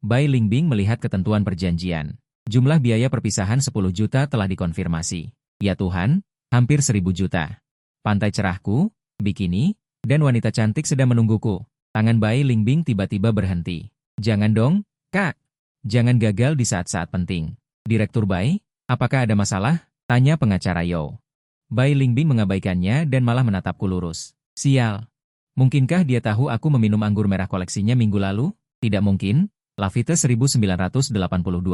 Bai Lingbing melihat ketentuan perjanjian. Jumlah biaya perpisahan 10 juta telah dikonfirmasi. Ya Tuhan, hampir 1000 juta. Pantai cerahku, bikini, dan wanita cantik sedang menungguku. Tangan Bai Lingbing tiba-tiba berhenti. Jangan dong, Kak. Jangan gagal di saat-saat penting. Direktur Bai, apakah ada masalah? Tanya pengacara Yo. Bai Lingbing mengabaikannya dan malah menatapku lurus. Sial. Mungkinkah dia tahu aku meminum anggur merah koleksinya minggu lalu? Tidak mungkin. Lafite 1982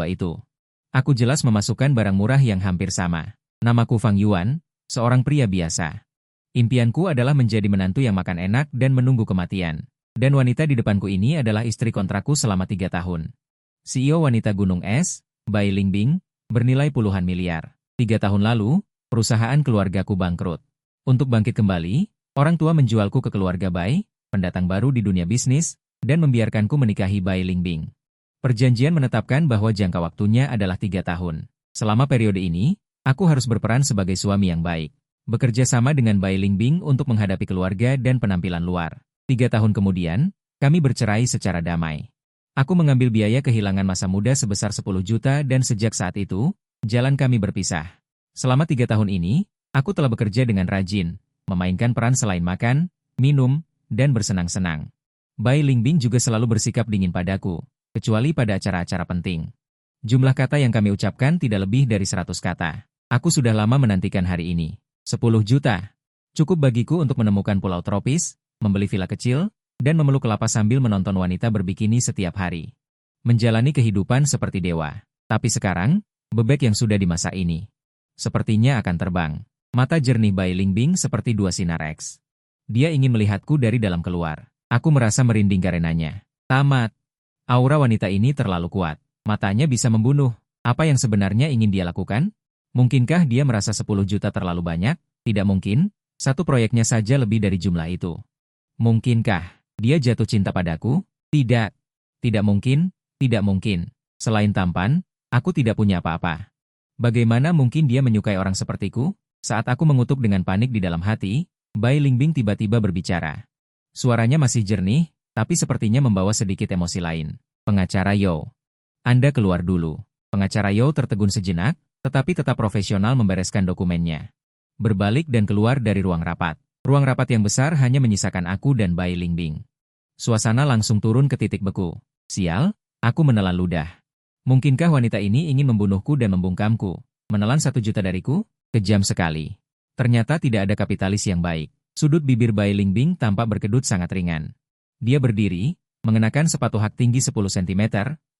itu. Aku jelas memasukkan barang murah yang hampir sama. Namaku Fang Yuan, seorang pria biasa. Impianku adalah menjadi menantu yang makan enak dan menunggu kematian. Dan wanita di depanku ini adalah istri kontrakku selama 3 tahun. CEO wanita Gunung Es, Bai Lingbing, bernilai puluhan miliar. 3 tahun lalu, perusahaan keluargaku bangkrut. Untuk bangkit kembali, orang tua menjualku ke keluarga Bai, pendatang baru di dunia bisnis, dan membiarkanku menikahi Bai Lingbing. Perjanjian menetapkan bahwa jangka waktunya adalah 3 tahun. Selama periode ini, aku harus berperan sebagai suami yang baik. Bekerja sama dengan Bai Lingbing untuk menghadapi keluarga dan penampilan luar. 3 tahun kemudian, kami bercerai secara damai. Aku mengambil biaya kehilangan masa muda sebesar 10 juta dan sejak saat itu, jalan kami berpisah. Selama 3 tahun ini, aku telah bekerja dengan rajin, memainkan peran selain makan, minum, dan bersenang-senang. Bai Lingbing juga selalu bersikap dingin padaku, kecuali pada acara-acara penting. Jumlah kata yang kami ucapkan tidak lebih dari 100 kata. Aku sudah lama menantikan hari ini. 10 juta. Cukup bagiku untuk menemukan pulau tropis, membeli villa kecil, dan memeluk kelapa sambil menonton wanita berbikini setiap hari. Menjalani kehidupan seperti dewa. Tapi sekarang, bebek yang sudah dimasak ini sepertinya akan terbang. Mata jernih Bai Lingbing seperti 2 sinar X. Dia ingin melihatku dari dalam keluar. Aku merasa merinding karenanya. Tamat. Aura wanita ini terlalu kuat. Matanya bisa membunuh. Apa yang sebenarnya ingin dia lakukan? Mungkinkah dia merasa 10 juta terlalu banyak? Tidak mungkin. Satu proyeknya saja lebih dari jumlah itu. Mungkinkah dia jatuh cinta padaku? Tidak. Tidak mungkin. Tidak mungkin. Selain tampan, aku tidak punya apa-apa. Bagaimana mungkin dia menyukai orang sepertiku? Saat aku mengutuk dengan panik di dalam hati, Bai Lingbing tiba-tiba berbicara. Suaranya masih jernih, tapi sepertinya membawa sedikit emosi lain. Pengacara Yo. Anda keluar dulu. Pengacara Yo tertegun sejenak, tetapi tetap profesional membereskan dokumennya. Berbalik dan keluar dari ruang rapat. Ruang rapat yang besar hanya menyisakan aku dan Bai Lingbing. Suasana langsung turun ke titik beku. Sial, aku menelan ludah. Mungkinkah wanita ini ingin membunuhku dan membungkamku? Menelan 1 juta dariku? Kejam sekali. Ternyata tidak ada kapitalis yang baik. Sudut bibir Bai Lingbing tampak berkedut sangat ringan. Dia berdiri, mengenakan sepatu hak tinggi 10 cm,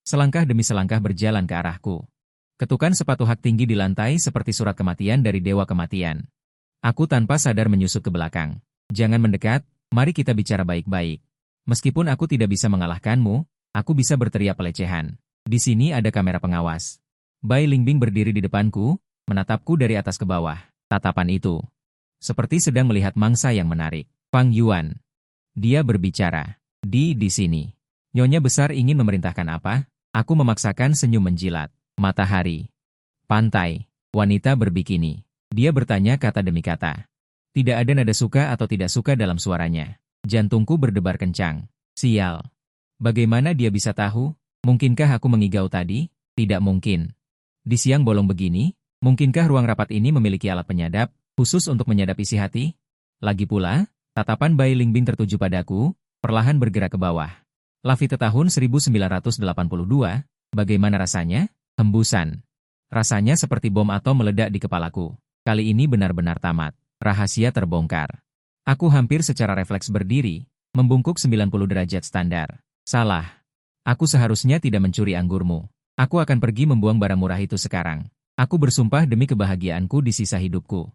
selangkah demi selangkah berjalan ke arahku. Ketukan sepatu hak tinggi di lantai seperti surat kematian dari dewa kematian. Aku tanpa sadar menyusut ke belakang. Jangan mendekat, mari kita bicara baik-baik. Meskipun aku tidak bisa mengalahkanmu, aku bisa berteriak pelecehan. Di sini ada kamera pengawas. Bai Lingbing berdiri di depanku, menatapku dari atas ke bawah. Tatapan itu seperti sedang melihat mangsa yang menarik. Fang Yuan. Dia berbicara. Di sini. Nyonya besar ingin memerintahkan apa? Aku memaksakan senyum menjilat. Matahari. Pantai. Wanita berbikini. Dia bertanya kata demi kata. Tidak ada nada suka atau tidak suka dalam suaranya. Jantungku berdebar kencang. Sial. Bagaimana dia bisa tahu? Mungkinkah aku mengigau tadi? Tidak mungkin. Di siang bolong begini, mungkinkah ruang rapat ini memiliki alat penyadap, khusus untuk menyadap isi hati? Lagi pula, tatapan Bai Lingbing tertuju padaku, perlahan bergerak ke bawah. Lafite tahun 1982, bagaimana rasanya? Hembusan. Rasanya seperti bom atom meledak di kepalaku. Kali ini benar-benar tamat. Rahasia terbongkar. Aku hampir secara refleks berdiri, membungkuk 90 derajat standar. Salah. Aku seharusnya tidak mencuri anggurmu. Aku akan pergi membuang barang murah itu sekarang. Aku bersumpah demi kebahagiaanku di sisa hidupku.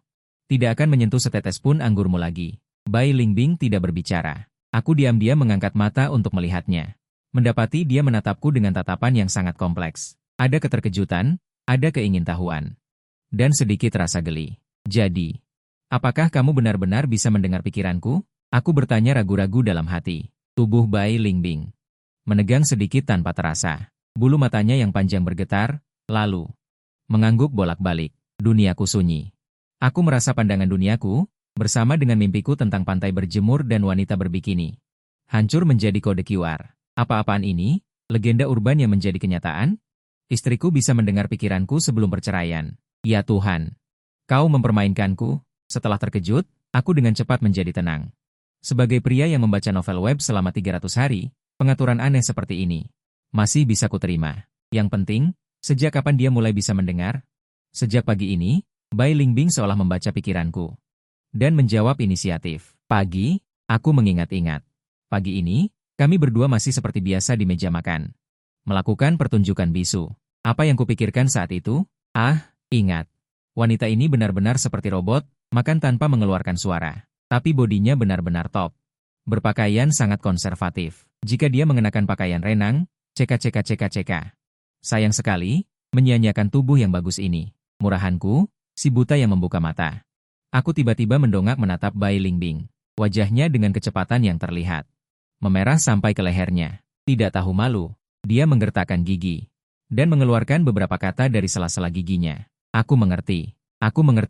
Tidak akan menyentuh setetes pun anggurmu lagi. Bai Lingbing tidak berbicara. Aku diam-diam mengangkat mata untuk melihatnya. Mendapati dia menatapku dengan tatapan yang sangat kompleks. Ada keterkejutan, ada keingintahuan. Dan sedikit rasa geli. Jadi, apakah kamu benar-benar bisa mendengar pikiranku? Aku bertanya ragu-ragu dalam hati. Tubuh Bai Lingbing menegang sedikit tanpa terasa. Bulu matanya yang panjang bergetar, lalu mengangguk bolak-balik. Duniaku sunyi. Aku merasa pandangan duniaku, bersama dengan mimpiku tentang pantai berjemur dan wanita berbikini, hancur menjadi kode QR. Apa-apaan ini? Legenda urban yang menjadi kenyataan? Istriku bisa mendengar pikiranku sebelum perceraian. Ya Tuhan, kau mempermainkanku. Setelah terkejut, aku dengan cepat menjadi tenang. Sebagai pria yang membaca novel web selama 300 hari, pengaturan aneh seperti ini masih bisa kuterima. Yang penting, sejak kapan dia mulai bisa mendengar? Sejak pagi ini, Bai Lingbing seolah membaca pikiranku dan menjawab inisiatif. Pagi, aku mengingat-ingat. Pagi ini, kami berdua masih seperti biasa di meja makan, melakukan pertunjukan bisu. Apa yang kupikirkan saat itu? Ah, ingat. Wanita ini benar-benar seperti robot, makan tanpa mengeluarkan suara. Tapi bodinya benar-benar top. Berpakaian sangat konservatif. Jika dia mengenakan pakaian renang, cek. Sayang sekali, menyia-nyiakan tubuh yang bagus ini. Murahanku, si buta yang membuka mata. Aku tiba-tiba mendongak menatap Bai Lingbing. Wajahnya dengan kecepatan yang terlihat memerah sampai ke lehernya. Tidak tahu malu, dia menggertakkan gigi dan mengeluarkan beberapa kata dari sela-sela giginya. Aku mengerti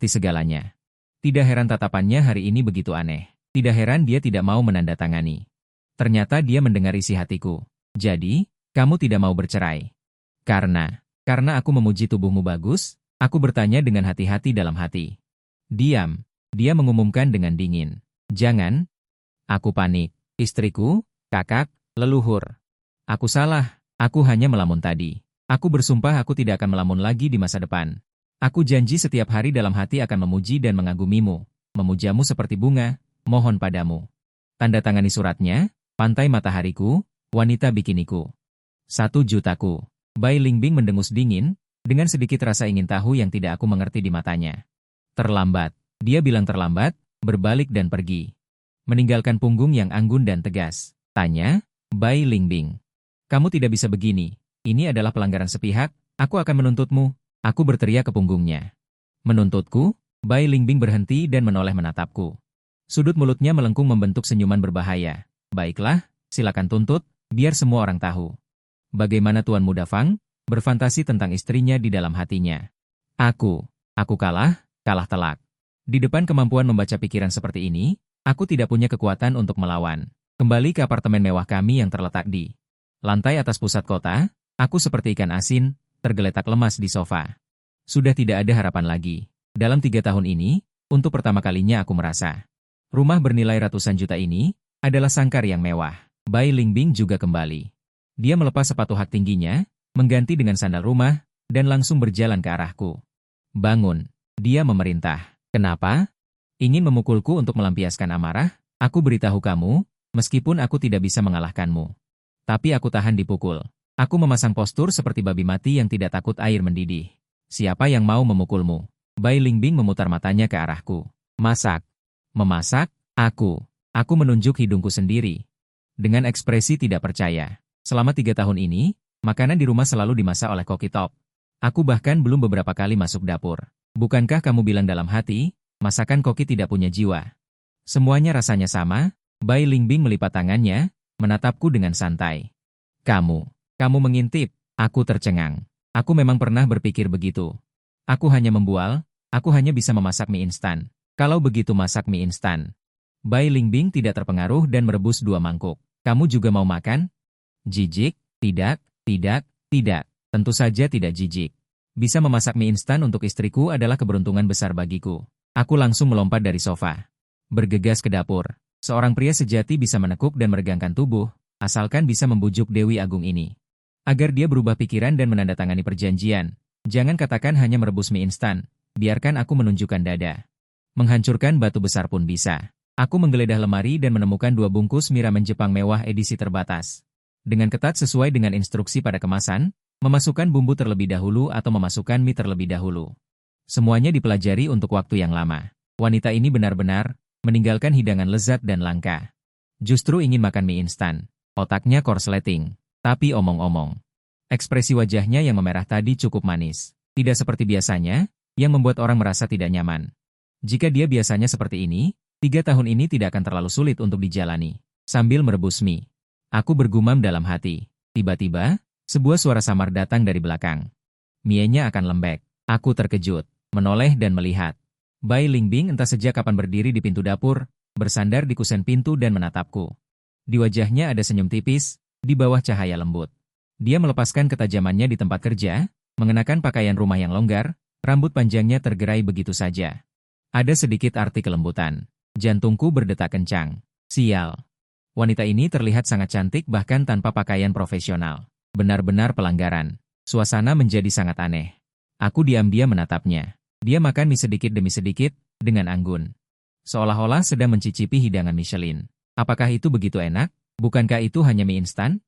segalanya. Tidak heran tatapannya hari ini begitu aneh. Tidak heran dia tidak mau menandatangani. Ternyata dia mendengar isi hatiku. Jadi, kamu tidak mau bercerai. Karena aku memuji tubuhmu bagus, aku bertanya dengan hati-hati dalam hati. Diam, dia mengumumkan dengan dingin. Jangan. Aku panik. Istriku, kakak, leluhur. Aku salah, aku hanya melamun tadi. Aku bersumpah aku tidak akan melamun lagi di masa depan. Aku janji setiap hari dalam hati akan memuji dan mengagumimu, memujamu seperti bunga, mohon padamu. Tanda tangani suratnya, pantai matahariku, wanita bikiniku. 1 jutaku. Bai Lingbing mendengus dingin, dengan sedikit rasa ingin tahu yang tidak aku mengerti di matanya. Terlambat, dia bilang terlambat, berbalik dan pergi. Meninggalkan punggung yang anggun dan tegas. Tanya, Bai Lingbing. Kamu tidak bisa begini, ini adalah pelanggaran sepihak, aku akan menuntutmu. Aku berteriak ke punggungnya. Menuntutku? Bai Lingbing berhenti dan menoleh menatapku. Sudut mulutnya melengkung membentuk senyuman berbahaya. Baiklah, silakan tuntut, biar semua orang tahu. Bagaimana Tuan Muda Fang? Berfantasi tentang istrinya di dalam hatinya. Aku kalah telak. Di depan kemampuan membaca pikiran seperti ini, aku tidak punya kekuatan untuk melawan. Kembali ke apartemen mewah kami yang terletak di lantai atas pusat kota, aku seperti ikan asin, tergeletak lemas di sofa. Sudah tidak ada harapan lagi. Dalam 3 tahun ini, untuk pertama kalinya aku merasa rumah bernilai ratusan juta ini adalah sangkar yang mewah. Bai Lingbing juga kembali. Dia melepas sepatu hak tingginya, mengganti dengan sandal rumah, dan langsung berjalan ke arahku. Bangun, dia memerintah. Kenapa? Ingin memukulku untuk melampiaskan amarah? Aku beritahu kamu, meskipun aku tidak bisa mengalahkanmu. Tapi aku tahan dipukul. Aku memasang postur seperti babi mati yang tidak takut air mendidih. Siapa yang mau memukulmu? Bai Lingbing memutar matanya ke arahku. Masak. Memasak? Aku menunjuk hidungku sendiri. Dengan ekspresi tidak percaya. Selama 3 tahun ini, makanan di rumah selalu dimasak oleh koki top. Aku bahkan belum beberapa kali masuk dapur. Bukankah kamu bilang dalam hati, masakan koki tidak punya jiwa? Semuanya rasanya sama. Bai Lingbing melipat tangannya, menatapku dengan santai. Kamu mengintip, aku tercengang. Aku memang pernah berpikir begitu. Aku hanya membual, aku hanya bisa memasak mie instan. Kalau begitu masak mie instan. Bai Lingbing tidak terpengaruh dan merebus 2 mangkuk. Kamu juga mau makan? Jijik? Tidak. Tentu saja tidak jijik. Bisa memasak mie instan untuk istriku adalah keberuntungan besar bagiku. Aku langsung melompat dari sofa. Bergegas ke dapur. Seorang pria sejati bisa menekuk dan meregangkan tubuh, asalkan bisa membujuk Dewi Agung ini. Agar dia berubah pikiran dan menandatangani perjanjian. Jangan katakan hanya merebus mie instan, biarkan aku menunjukkan dada. Menghancurkan batu besar pun bisa. Aku menggeledah lemari dan menemukan 2 bungkus mie ramen Jepang mewah edisi terbatas. Dengan ketat sesuai dengan instruksi pada kemasan, memasukkan bumbu terlebih dahulu atau memasukkan mie terlebih dahulu. Semuanya dipelajari untuk waktu yang lama. Wanita ini benar-benar meninggalkan hidangan lezat dan langka. Justru ingin makan mie instan. Otaknya korsleting. Tapi omong-omong, ekspresi wajahnya yang memerah tadi cukup manis. Tidak seperti biasanya, yang membuat orang merasa tidak nyaman. Jika dia biasanya seperti ini, 3 tahun ini tidak akan terlalu sulit untuk dijalani. Sambil merebus mie, aku bergumam dalam hati. Tiba-tiba, sebuah suara samar datang dari belakang. Mienya akan lembek. Aku terkejut, menoleh dan melihat. Bai Lingbing entah sejak kapan berdiri di pintu dapur, bersandar di kusen pintu dan menatapku. Di wajahnya ada senyum tipis, di bawah cahaya lembut. Dia melepaskan ketajamannya di tempat kerja, mengenakan pakaian rumah yang longgar, rambut panjangnya tergerai begitu saja. Ada sedikit arti kelembutan. Jantungku berdetak kencang. Sial. Wanita ini terlihat sangat cantik bahkan tanpa pakaian profesional. Benar-benar pelanggaran. Suasana menjadi sangat aneh. Aku diam-diam menatapnya. Dia makan mie sedikit demi sedikit, dengan anggun. Seolah-olah sedang mencicipi hidangan Michelin. Apakah itu begitu enak? Bukankah itu hanya mie instan?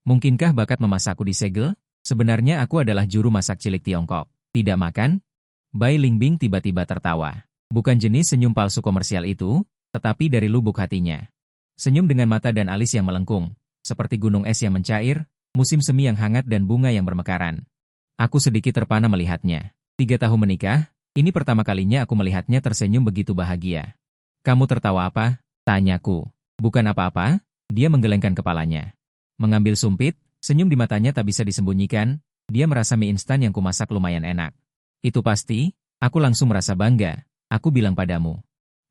Mungkinkah bakat memasakku disegel? Sebenarnya aku adalah juru masak cilik Tiongkok. Tidak makan? Bai Lingbing tiba-tiba tertawa. Bukan jenis senyum palsu komersial itu, tetapi dari lubuk hatinya. Senyum dengan mata dan alis yang melengkung, seperti gunung es yang mencair, musim semi yang hangat dan bunga yang bermekaran. Aku sedikit terpana melihatnya. 3 tahun menikah, ini pertama kalinya aku melihatnya tersenyum begitu bahagia. Kamu tertawa apa? Tanyaku. Bukan apa-apa, dia menggelengkan kepalanya. Mengambil sumpit, senyum di matanya tak bisa disembunyikan, dia merasa mie instan yang kumasak lumayan enak. Itu pasti, aku langsung merasa bangga, aku bilang padamu.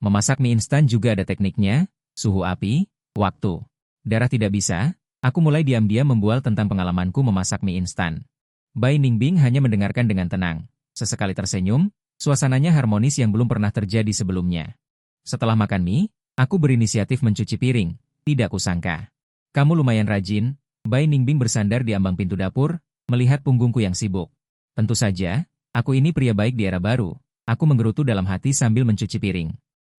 Memasak mie instan juga ada tekniknya, suhu api, waktu. Darah tidak bisa, aku mulai diam-diam membual tentang pengalamanku memasak mie instan. Bai Ningbing hanya mendengarkan dengan tenang, sesekali tersenyum, suasananya harmonis yang belum pernah terjadi sebelumnya. Setelah makan mie, aku berinisiatif mencuci piring, tidak kusangka. Kamu lumayan rajin, Bai Ningbing bersandar di ambang pintu dapur, melihat punggungku yang sibuk. Tentu saja, aku ini pria baik di era baru, aku menggerutu dalam hati sambil mencuci piring.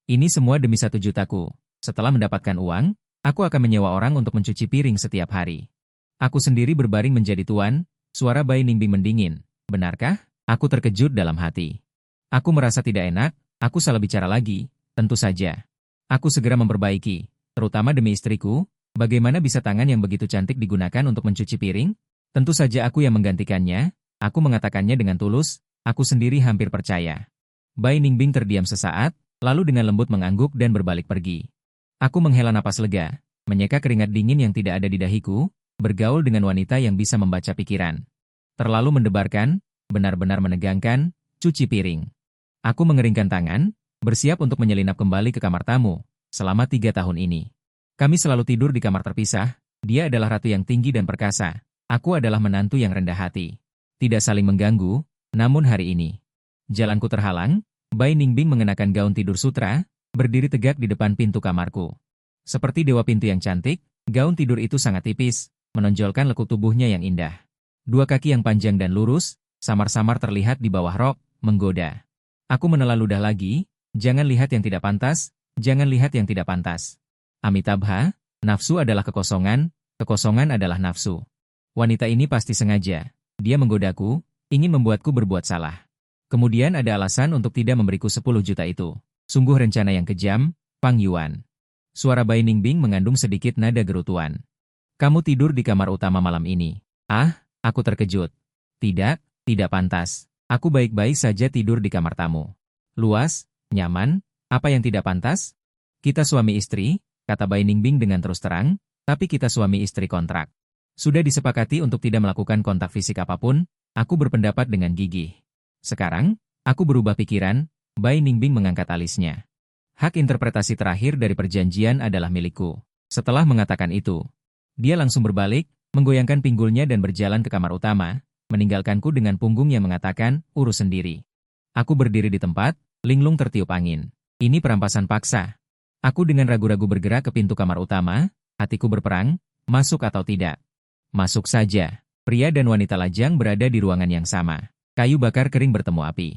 Ini semua demi 1 jutaku. Setelah mendapatkan uang, aku akan menyewa orang untuk mencuci piring setiap hari. Aku sendiri berbaring menjadi tuan, suara Bai Ningbing mendingin. Benarkah? Aku terkejut dalam hati. Aku merasa tidak enak, aku salah bicara lagi, tentu saja. Aku segera memperbaiki, terutama demi istriku. Bagaimana bisa tangan yang begitu cantik digunakan untuk mencuci piring? Tentu saja aku yang menggantikannya, aku mengatakannya dengan tulus, aku sendiri hampir percaya. Bai Ningbing terdiam sesaat, lalu dengan lembut mengangguk dan berbalik pergi. Aku menghela napas lega, menyeka keringat dingin yang tidak ada di dahiku, bergaul dengan wanita yang bisa membaca pikiran. Terlalu mendebarkan, benar-benar menegangkan, cuci piring. Aku mengeringkan tangan, bersiap untuk menyelinap kembali ke kamar tamu, selama 3 tahun ini. Kami selalu tidur di kamar terpisah, dia adalah ratu yang tinggi dan perkasa, aku adalah menantu yang rendah hati. Tidak saling mengganggu, namun hari ini. Jalanku terhalang, Bai Ningbing mengenakan gaun tidur sutra, berdiri tegak di depan pintu kamarku. Seperti dewa pintu yang cantik, gaun tidur itu sangat tipis, menonjolkan lekuk tubuhnya yang indah. 2 kaki yang panjang dan lurus, samar-samar terlihat di bawah rok, menggoda. Aku menelan ludah lagi, jangan lihat yang tidak pantas, jangan lihat yang tidak pantas. Amitabha, nafsu adalah kekosongan, kekosongan adalah nafsu. Wanita ini pasti sengaja. Dia menggodaku, ingin membuatku berbuat salah. Kemudian ada alasan untuk tidak memberiku 10 juta itu. Sungguh rencana yang kejam, Pang Yuan. Suara Bai Ningbing mengandung sedikit nada gerutuan. Kamu tidur di kamar utama malam ini. Ah, aku terkejut. Tidak, tidak pantas. Aku baik-baik saja tidur di kamar tamu. Luas, nyaman, apa yang tidak pantas? Kita suami istri, kata Bai Ningbing dengan terus terang, tapi kita suami istri kontrak. Sudah disepakati untuk tidak melakukan kontak fisik apapun, aku berpendapat dengan gigih. Sekarang, aku berubah pikiran, Bai Ningbing mengangkat alisnya. Hak interpretasi terakhir dari perjanjian adalah milikku. Setelah mengatakan itu, dia langsung berbalik, menggoyangkan pinggulnya dan berjalan ke kamar utama, meninggalkanku dengan punggung yang mengatakan, urus sendiri. Aku berdiri di tempat, linglung tertiup angin. Ini perampasan paksa. Aku dengan ragu-ragu bergerak ke pintu kamar utama, hatiku berperang, masuk atau tidak. Masuk saja. Pria dan wanita lajang berada di ruangan yang sama. Kayu bakar kering bertemu api.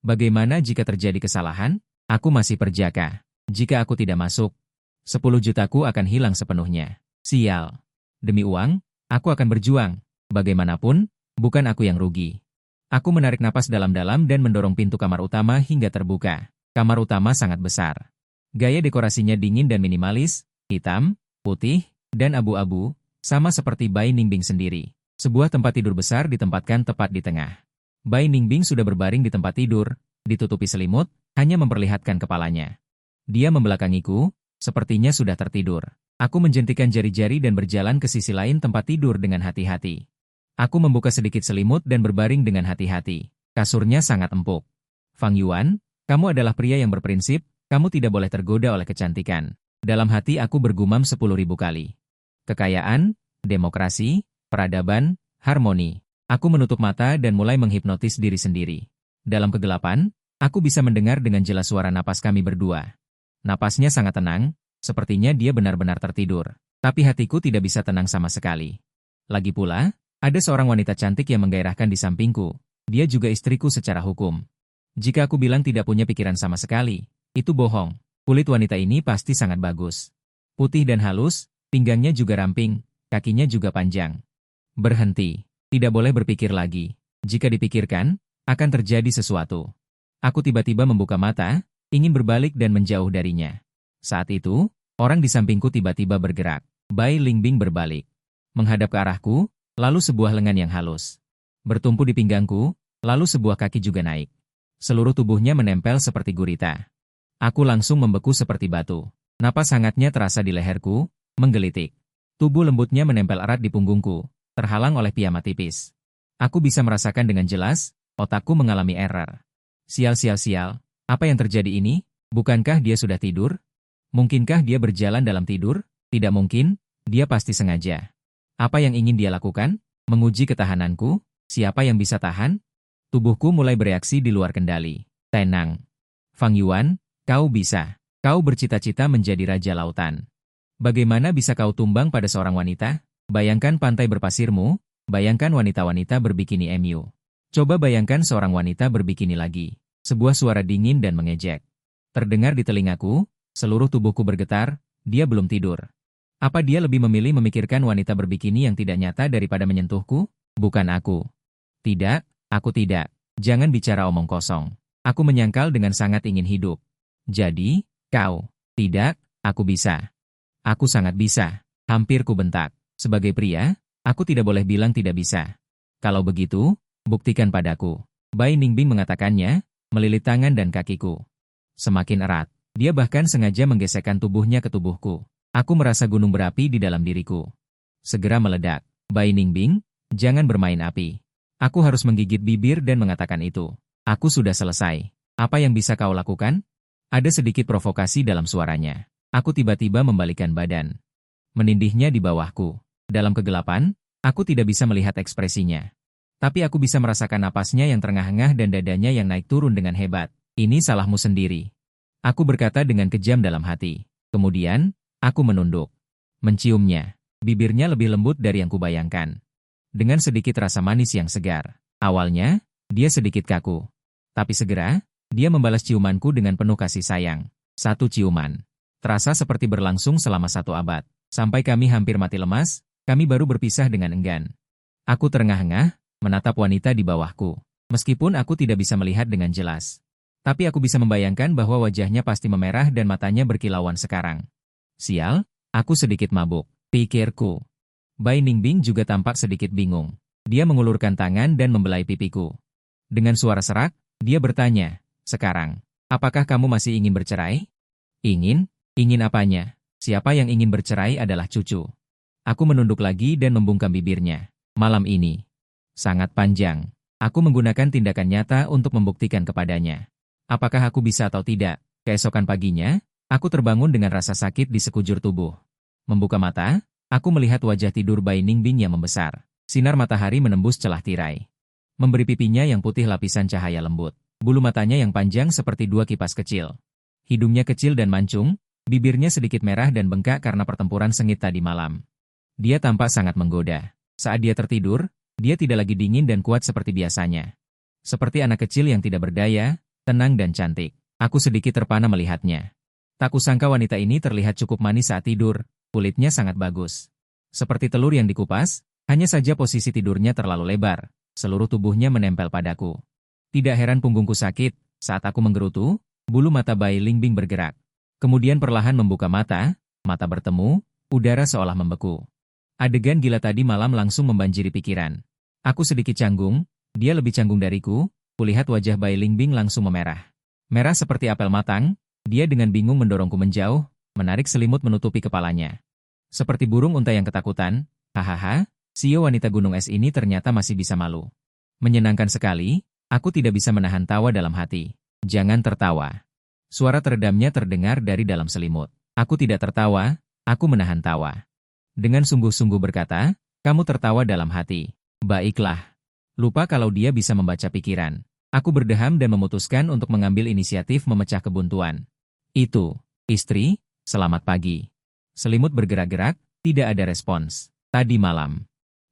Bagaimana jika terjadi kesalahan? Aku masih perjaka. Jika aku tidak masuk, 10 jutaku akan hilang sepenuhnya. Sial. Demi uang, aku akan berjuang. Bagaimanapun, bukan aku yang rugi. Aku menarik napas dalam-dalam dan mendorong pintu kamar utama hingga terbuka. Kamar utama sangat besar. Gaya dekorasinya dingin dan minimalis, hitam, putih, dan abu-abu, sama seperti Bai Ningbing sendiri. Sebuah tempat tidur besar ditempatkan tepat di tengah. Bai Ningbing sudah berbaring di tempat tidur, ditutupi selimut, hanya memperlihatkan kepalanya. Dia membelakangiku, sepertinya sudah tertidur. Aku menjentikan jari-jari dan berjalan ke sisi lain tempat tidur dengan hati-hati. Aku membuka sedikit selimut dan berbaring dengan hati-hati. Kasurnya sangat empuk. Fang Yuan, kamu adalah pria yang berprinsip, kamu tidak boleh tergoda oleh kecantikan. Dalam hati aku bergumam 10.000 kali. Kekayaan, demokrasi, peradaban, Harmoni. Aku menutup mata dan mulai menghipnotis diri sendiri. Dalam kegelapan, aku bisa mendengar dengan jelas suara napas kami berdua. Napasnya sangat tenang, sepertinya dia benar-benar tertidur. Tapi hatiku tidak bisa tenang sama sekali. Lagi pula, ada seorang wanita cantik yang menggairahkan di sampingku. Dia juga istriku secara hukum. Jika aku bilang tidak punya pikiran sama sekali, itu bohong. Kulit wanita ini pasti sangat bagus. Putih dan halus, pinggangnya juga ramping, kakinya juga panjang. Berhenti. Tidak boleh berpikir lagi. Jika dipikirkan, akan terjadi sesuatu. Aku tiba-tiba membuka mata, ingin berbalik dan menjauh darinya. Saat itu, orang di sampingku tiba-tiba bergerak. Bai Lingbing berbalik. Menghadap ke arahku, lalu sebuah lengan yang halus. Bertumpu di pinggangku, lalu sebuah kaki juga naik. Seluruh tubuhnya menempel seperti gurita. Aku langsung membeku seperti batu. Napas hangatnya terasa di leherku, menggelitik. Tubuh lembutnya menempel erat di punggungku, terhalang oleh piyama tipis. Aku bisa merasakan dengan jelas, otakku mengalami error. Sial, apa yang terjadi ini? Bukankah dia sudah tidur? Mungkinkah dia berjalan dalam tidur? Tidak mungkin, dia pasti sengaja. Apa yang ingin dia lakukan? Menguji ketahananku? Siapa yang bisa tahan? Tubuhku mulai bereaksi di luar kendali. Tenang. Fang Yuan, kau bisa. Kau bercita-cita menjadi raja lautan. Bagaimana bisa kau tumbang pada seorang wanita? Bayangkan pantai berpasirmu, bayangkan wanita-wanita berbikini MU. Coba bayangkan seorang wanita berbikini lagi. Sebuah suara dingin dan mengejek. Terdengar di telingaku, seluruh tubuhku bergetar, dia belum tidur. Apa dia lebih memilih memikirkan wanita berbikini yang tidak nyata daripada menyentuhku? Bukan aku. Tidak, aku tidak. Jangan bicara omong kosong. Aku menyangkal dengan sangat ingin hidup. Jadi, kau. Tidak, aku bisa. Aku sangat bisa. Hampir ku bentak. Sebagai pria, aku tidak boleh bilang tidak bisa. Kalau begitu, buktikan padaku. Bai Ningbing mengatakannya, melilit tangan dan kakiku. Semakin erat. Dia bahkan sengaja menggesekkan tubuhnya ke tubuhku. Aku merasa gunung berapi di dalam diriku. Segera meledak. Bai Ningbing, jangan bermain api. Aku harus menggigit bibir dan mengatakan itu. Aku sudah selesai. Apa yang bisa kau lakukan? Ada sedikit provokasi dalam suaranya. Aku tiba-tiba membalikkan badan. Menindihnya di bawahku. Dalam kegelapan, aku tidak bisa melihat ekspresinya. Tapi aku bisa merasakan napasnya yang terengah-engah dan dadanya yang naik turun dengan hebat. Ini salahmu sendiri. Aku berkata dengan kejam dalam hati. Kemudian, aku menunduk. Menciumnya. Bibirnya lebih lembut dari yang kubayangkan. Dengan sedikit rasa manis yang segar. Awalnya, dia sedikit kaku. Tapi segera, dia membalas ciumanku dengan penuh kasih sayang. Satu ciuman. Terasa seperti berlangsung selama 1 abad. Sampai kami hampir mati lemas, kami baru berpisah dengan enggan. Aku terengah-engah, menatap wanita di bawahku. Meskipun aku tidak bisa melihat dengan jelas. Tapi aku bisa membayangkan bahwa wajahnya pasti memerah dan matanya berkilauan sekarang. Sial, aku sedikit mabuk, pikirku. Bai Ningbing juga tampak sedikit bingung. Dia mengulurkan tangan dan membelai pipiku. Dengan suara serak, dia bertanya, sekarang, apakah kamu masih ingin bercerai? Ingin? Ingin apanya? Siapa yang ingin bercerai adalah cucu. Aku menunduk lagi dan membungkam bibirnya. Malam ini. Sangat panjang. Aku menggunakan tindakan nyata untuk membuktikan kepadanya. Apakah aku bisa atau tidak? Keesokan paginya, aku terbangun dengan rasa sakit di sekujur tubuh. Membuka mata, aku melihat wajah tidur Bai Ningbing yang membesar. Sinar matahari menembus celah tirai. Memberi pipinya yang putih lapisan cahaya lembut. Bulu matanya yang panjang seperti 2 kipas kecil. Hidungnya kecil dan mancung, bibirnya sedikit merah dan bengkak karena pertempuran sengit tadi malam. Dia tampak sangat menggoda. Saat dia tertidur, dia tidak lagi dingin dan kuat seperti biasanya. Seperti anak kecil yang tidak berdaya, tenang dan cantik. Aku sedikit terpana melihatnya. Tak kusangka wanita ini terlihat cukup manis saat tidur, kulitnya sangat bagus. Seperti telur yang dikupas, hanya saja posisi tidurnya terlalu lebar, seluruh tubuhnya menempel padaku. Tidak heran punggungku sakit, saat aku menggerutu, bulu mata Bai Lingbing bergerak. Kemudian perlahan membuka mata, mata bertemu, udara seolah membeku. Adegan gila tadi malam langsung membanjiri pikiran. Aku sedikit canggung, dia lebih canggung dariku, kulihat wajah Bai Lingbing langsung memerah. Merah seperti apel matang, dia dengan bingung mendorongku menjauh, menarik selimut menutupi kepalanya. Seperti burung unta yang ketakutan, hahaha, Sio wanita gunung es ini ternyata masih bisa malu. Menyenangkan sekali, aku tidak bisa menahan tawa dalam hati. Jangan tertawa. Suara teredamnya terdengar dari dalam selimut. Aku tidak tertawa, aku menahan tawa. Dengan sungguh-sungguh berkata, kamu tertawa dalam hati. Baiklah. Lupa kalau dia bisa membaca pikiran. Aku berdeham dan memutuskan untuk mengambil inisiatif memecah kebuntuan. Itu, istri, selamat pagi. Selimut bergerak-gerak, tidak ada respons. Tadi malam.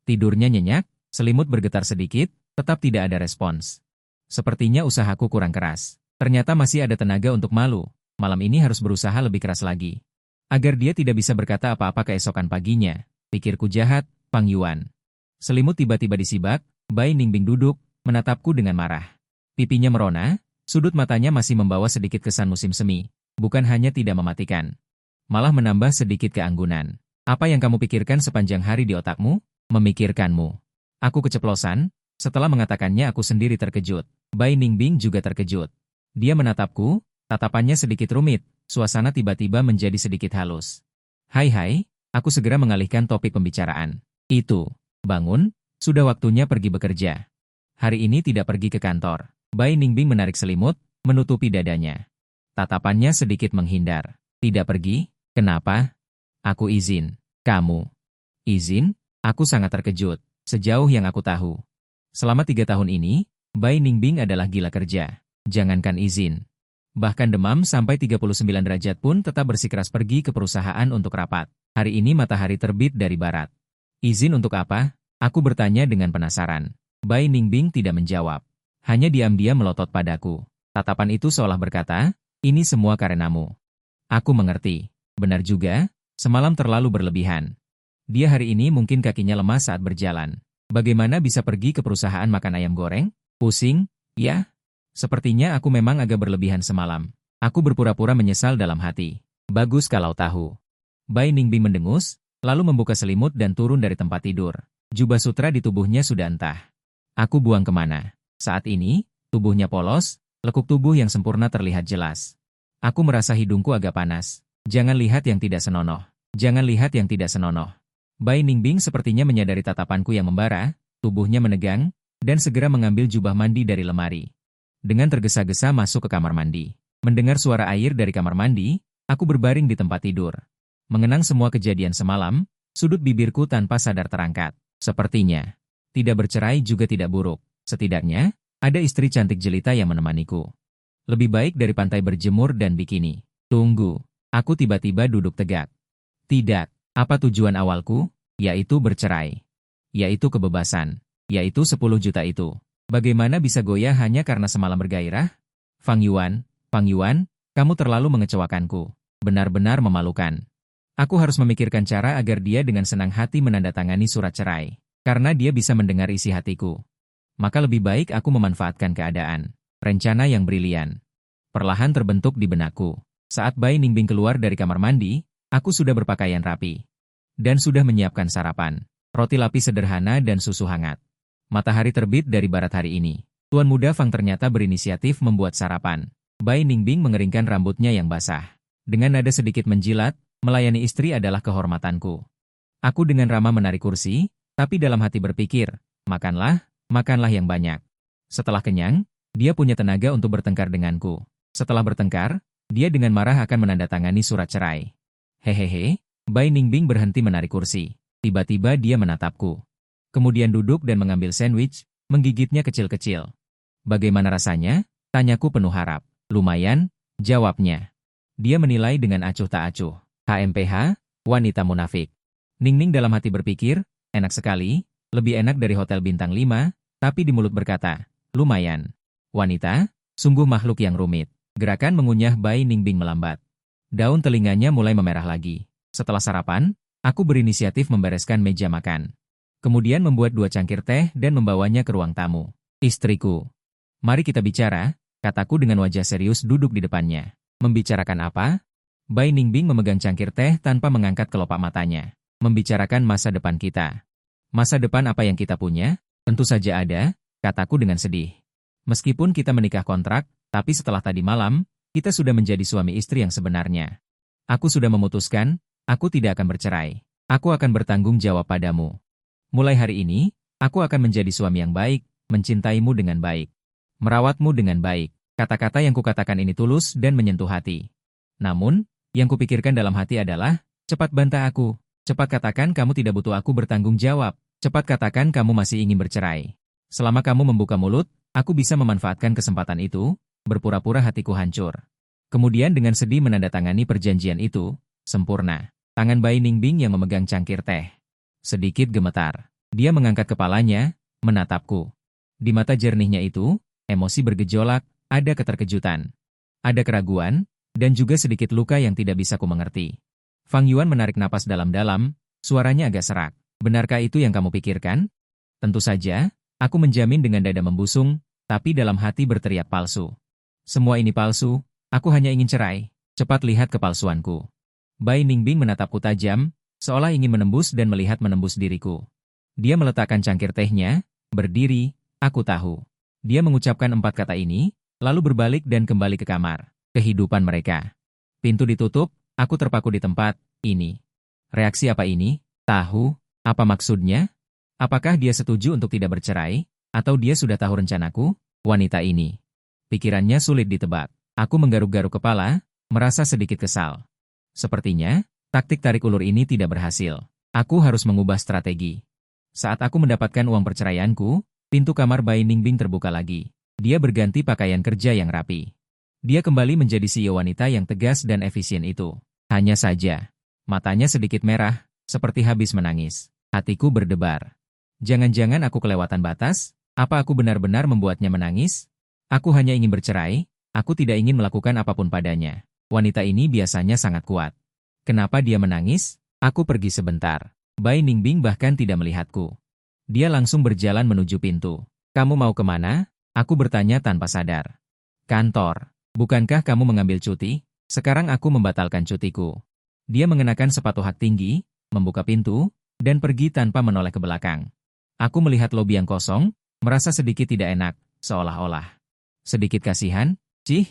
Tidurnya nyenyak, selimut bergetar sedikit, tetap tidak ada respons. Sepertinya usahaku kurang keras. Ternyata masih ada tenaga untuk malu. Malam ini harus berusaha lebih keras lagi. Agar dia tidak bisa berkata apa-apa keesokan paginya. Pikirku jahat, Fang Yuan. Selimut tiba-tiba disibak, Bai Ningbing duduk, menatapku dengan marah. Pipinya merona, sudut matanya masih membawa sedikit kesan musim semi, bukan hanya tidak mematikan. Malah menambah sedikit keanggunan. Apa yang kamu pikirkan sepanjang hari di otakmu? Memikirkanmu. Aku keceplosan, setelah mengatakannya aku sendiri terkejut. Bai Ningbing juga terkejut. Dia menatapku, tatapannya sedikit rumit, suasana tiba-tiba menjadi sedikit halus. Hai, aku segera mengalihkan topik pembicaraan. Itu, bangun, sudah waktunya pergi bekerja. Hari ini tidak pergi ke kantor. Bai Ningbing menarik selimut, menutupi dadanya. Tatapannya sedikit menghindar. Tidak pergi? Kenapa? Aku izin. Kamu? Izin? Aku sangat terkejut, sejauh yang aku tahu. Selama 3 tahun ini, Bai Ningbing adalah gila kerja. Jangankan izin. Bahkan demam sampai 39 derajat pun tetap bersikeras pergi ke perusahaan untuk rapat. Hari ini matahari terbit dari barat. Izin untuk apa? Aku bertanya dengan penasaran. Bai Ningbing tidak menjawab. Hanya diam-diam melotot padaku. Tatapan itu seolah berkata, ini semua karenamu. Aku mengerti. Benar juga, semalam terlalu berlebihan. Dia hari ini mungkin kakinya lemas saat berjalan. Bagaimana bisa pergi ke perusahaan makan ayam goreng? Pusing? Ya? Sepertinya aku memang agak berlebihan semalam. Aku berpura-pura menyesal dalam hati. Bagus kalau tahu. Bai Ningbing mendengus, lalu membuka selimut dan turun dari tempat tidur. Jubah sutra di tubuhnya sudah entah. Aku buang kemana. Saat ini, tubuhnya polos, lekuk tubuh yang sempurna terlihat jelas. Aku merasa hidungku agak panas. Jangan lihat yang tidak senonoh. Jangan lihat yang tidak senonoh. Bai Ningbing sepertinya menyadari tatapanku yang membara, tubuhnya menegang, dan segera mengambil jubah mandi dari lemari. Dengan tergesa-gesa masuk ke kamar mandi. Mendengar suara air dari kamar mandi, aku berbaring di tempat tidur. Mengenang semua kejadian semalam, sudut bibirku tanpa sadar terangkat. Sepertinya, tidak bercerai juga tidak buruk. Setidaknya, ada istri cantik jelita yang menemaniku. Lebih baik dari pantai berjemur dan bikini. Tunggu, aku tiba-tiba duduk tegak. Tidak, apa tujuan awalku? Yaitu bercerai. Yaitu kebebasan. Yaitu 10 juta itu. Bagaimana bisa goyah hanya karena semalam bergairah? Fang Yuan, kamu terlalu mengecewakanku. Benar-benar memalukan. Aku harus memikirkan cara agar dia dengan senang hati menandatangani surat cerai. Karena dia bisa mendengar isi hatiku. Maka lebih baik aku memanfaatkan keadaan. Rencana yang brilian. Perlahan terbentuk di benakku. Saat Bai Ningbing keluar dari kamar mandi, aku sudah berpakaian rapi. Dan sudah menyiapkan sarapan. Roti lapis sederhana dan susu hangat. Matahari terbit dari barat hari ini. Tuan muda Fang ternyata berinisiatif membuat sarapan. Bai Ningbing mengeringkan rambutnya yang basah. Dengan nada sedikit menjilat, melayani istri adalah kehormatanku. Aku dengan ramah menarik kursi, tapi dalam hati berpikir, makanlah yang banyak. Setelah kenyang, dia punya tenaga untuk bertengkar denganku. Setelah bertengkar, dia dengan marah akan menandatangani surat cerai. Hehehe, Bai Ningbing berhenti menarik kursi. Tiba-tiba dia menatapku. Kemudian duduk dan mengambil sandwich, menggigitnya kecil-kecil. Bagaimana rasanya? Tanyaku penuh harap. Lumayan, jawabnya. Dia menilai dengan acuh tak acuh. HMPH, wanita munafik. Ningning dalam hati berpikir, enak sekali, lebih enak dari hotel bintang 5, tapi di mulut berkata, lumayan. Wanita, sungguh makhluk yang rumit. Gerakan mengunyah Bai Ningbing melambat. Daun telinganya mulai memerah lagi. Setelah sarapan, aku berinisiatif membereskan meja makan. Kemudian membuat 2 cangkir teh dan membawanya ke ruang tamu. Istriku. Mari kita bicara, kataku dengan wajah serius duduk di depannya. Membicarakan apa? Bai Ningbing memegang cangkir teh tanpa mengangkat kelopak matanya. Membicarakan masa depan kita. Masa depan apa yang kita punya? Tentu saja ada, kataku dengan sedih. Meskipun kita menikah kontrak, tapi setelah tadi malam, kita sudah menjadi suami istri yang sebenarnya. Aku sudah memutuskan, aku tidak akan bercerai. Aku akan bertanggung jawab padamu. Mulai hari ini, aku akan menjadi suami yang baik, mencintaimu dengan baik. Merawatmu dengan baik. Kata-kata yang kukatakan ini tulus dan menyentuh hati. Namun, yang kupikirkan dalam hati adalah, cepat bantah aku, cepat katakan kamu tidak butuh aku bertanggung jawab, Cepat katakan kamu masih ingin bercerai. Selama kamu membuka mulut, aku bisa memanfaatkan kesempatan itu, berpura-pura hatiku hancur. Kemudian dengan sedih menandatangani perjanjian itu, sempurna. Tangan Bai Ningbing yang memegang cangkir teh sedikit gemetar. Dia mengangkat kepalanya, menatapku. Di mata jernihnya itu, emosi bergejolak, ada keterkejutan, ada keraguan, dan juga sedikit luka yang tidak bisa ku mengerti. Fang Yuan menarik napas dalam-dalam, suaranya agak serak. Benarkah itu yang kamu pikirkan? Tentu saja, aku menjamin dengan dada membusung, tapi dalam hati berteriak palsu. Semua ini palsu, aku hanya ingin cerai. Cepat lihat kepalsuanku. Bai Ningbing menatapku tajam, seolah ingin menembus dan melihat menembus diriku. Dia meletakkan cangkir tehnya, berdiri, aku tahu. Dia mengucapkan 4 kata ini, lalu berbalik dan kembali ke kamar. Kehidupan mereka. Pintu ditutup, aku terpaku di tempat, ini. Reaksi apa ini? Tahu, apa maksudnya? Apakah dia setuju untuk tidak bercerai, atau dia sudah tahu rencanaku? Wanita ini. Pikirannya sulit ditebak. Aku menggaruk-garuk kepala, merasa sedikit kesal. Sepertinya, taktik tarik ulur ini tidak berhasil. Aku harus mengubah strategi. Saat aku mendapatkan uang perceraianku, pintu kamar Bai Ningbing terbuka lagi. Dia berganti pakaian kerja yang rapi. Dia kembali menjadi CEO wanita yang tegas dan efisien itu. Hanya saja, matanya sedikit merah, seperti habis menangis. Hatiku berdebar. Jangan-jangan aku kelewatan batas? Apa aku benar-benar membuatnya menangis? Aku hanya ingin bercerai, aku tidak ingin melakukan apapun padanya. Wanita ini biasanya sangat kuat. Kenapa dia menangis? Aku pergi sebentar. Bai Ningbing bahkan tidak melihatku. Dia langsung berjalan menuju pintu. Kamu mau kemana? Aku bertanya tanpa sadar. Kantor. Bukankah kamu mengambil cuti? Sekarang aku membatalkan cutiku. Dia mengenakan sepatu hak tinggi, membuka pintu, dan pergi tanpa menoleh ke belakang. Aku melihat lobi yang kosong, merasa sedikit tidak enak, seolah-olah. Sedikit kasihan, cih,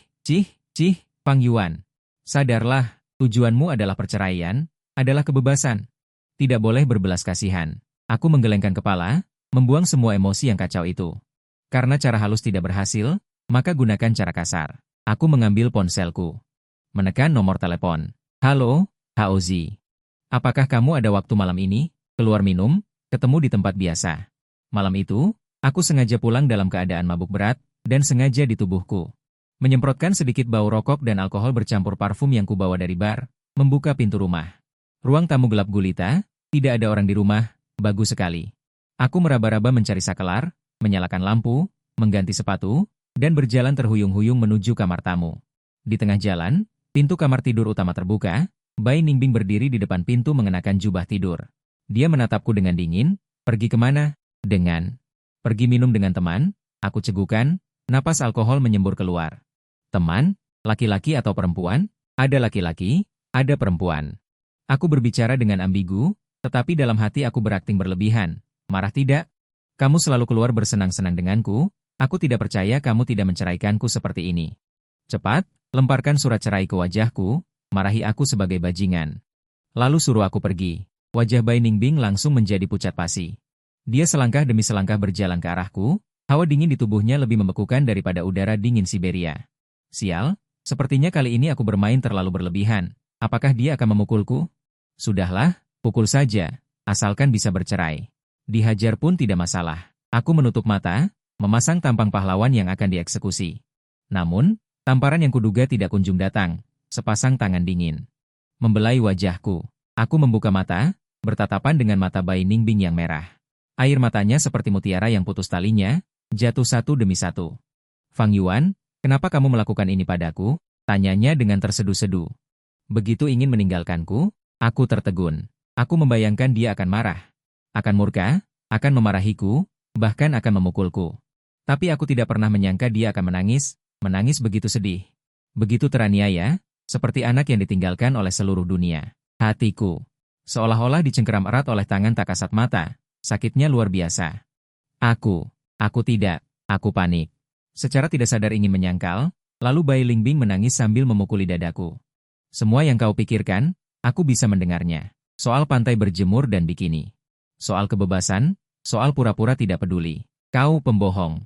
Fang Yuan. Sadarlah, tujuanmu adalah perceraian, adalah kebebasan. Tidak boleh berbelas kasihan. Aku menggelengkan kepala, membuang semua emosi yang kacau itu. Karena cara halus tidak berhasil, maka gunakan cara kasar. Aku mengambil ponselku. Menekan nomor telepon. Halo, Haozi. Apakah kamu ada waktu malam ini? Keluar minum, ketemu di tempat biasa. Malam itu, aku sengaja pulang dalam keadaan mabuk berat, dan sengaja di tubuhku. Menyemprotkan sedikit bau rokok dan alkohol bercampur parfum yang kubawa dari bar, membuka pintu rumah. Ruang tamu gelap gulita, tidak ada orang di rumah, bagus sekali. Aku meraba-raba mencari sakelar, menyalakan lampu, mengganti sepatu, dan berjalan terhuyung-huyung menuju kamar tamu. Di tengah jalan, pintu kamar tidur utama terbuka, Bai Ningbing berdiri di depan pintu mengenakan jubah tidur. Dia menatapku dengan dingin, pergi kemana? Pergi minum dengan teman, aku cegukan, napas alkohol menyembur keluar. Teman, laki-laki atau perempuan? Ada laki-laki, ada perempuan. Aku berbicara dengan ambigu, tetapi dalam hati aku berakting berlebihan. Marah tidak? Kamu selalu keluar bersenang-senang denganku, aku tidak percaya kamu tidak menceraikanku seperti ini. Cepat, lemparkan surat cerai ke wajahku, marahi aku sebagai bajingan. Lalu suruh aku pergi. Wajah Bai Ningbing langsung menjadi pucat pasi. Dia selangkah demi selangkah berjalan ke arahku, hawa dingin di tubuhnya lebih membekukan daripada udara dingin Siberia. Sial, sepertinya kali ini aku bermain terlalu berlebihan. Apakah dia akan memukulku? Sudahlah, pukul saja, asalkan bisa bercerai. Dihajar pun tidak masalah. Aku menutup mata, memasang tampang pahlawan yang akan dieksekusi. Namun, tamparan yang kuduga tidak kunjung datang, sepasang tangan dingin membelai wajahku. Aku membuka mata, bertatapan dengan mata Bai Ningbing yang merah. Air matanya seperti mutiara yang putus talinya, jatuh satu demi satu. Fang Yuan, kenapa kamu melakukan ini padaku? Tanyanya dengan terseduh-seduh. Begitu ingin meninggalkanku, aku tertegun. Aku membayangkan dia akan marah, akan murka, akan memarahiku, bahkan akan memukulku. Tapi aku tidak pernah menyangka dia akan menangis begitu sedih. Begitu teraniaya, seperti anak yang ditinggalkan oleh seluruh dunia. Hatiku, seolah-olah dicengkeram erat oleh tangan tak kasat mata, sakitnya luar biasa. Aku panik. Secara tidak sadar ingin menyangkal, lalu Bai Ningbing menangis sambil memukuli dadaku. Semua yang kau pikirkan, aku bisa mendengarnya. Soal pantai berjemur dan bikini. Soal kebebasan, soal pura-pura tidak peduli. Kau pembohong.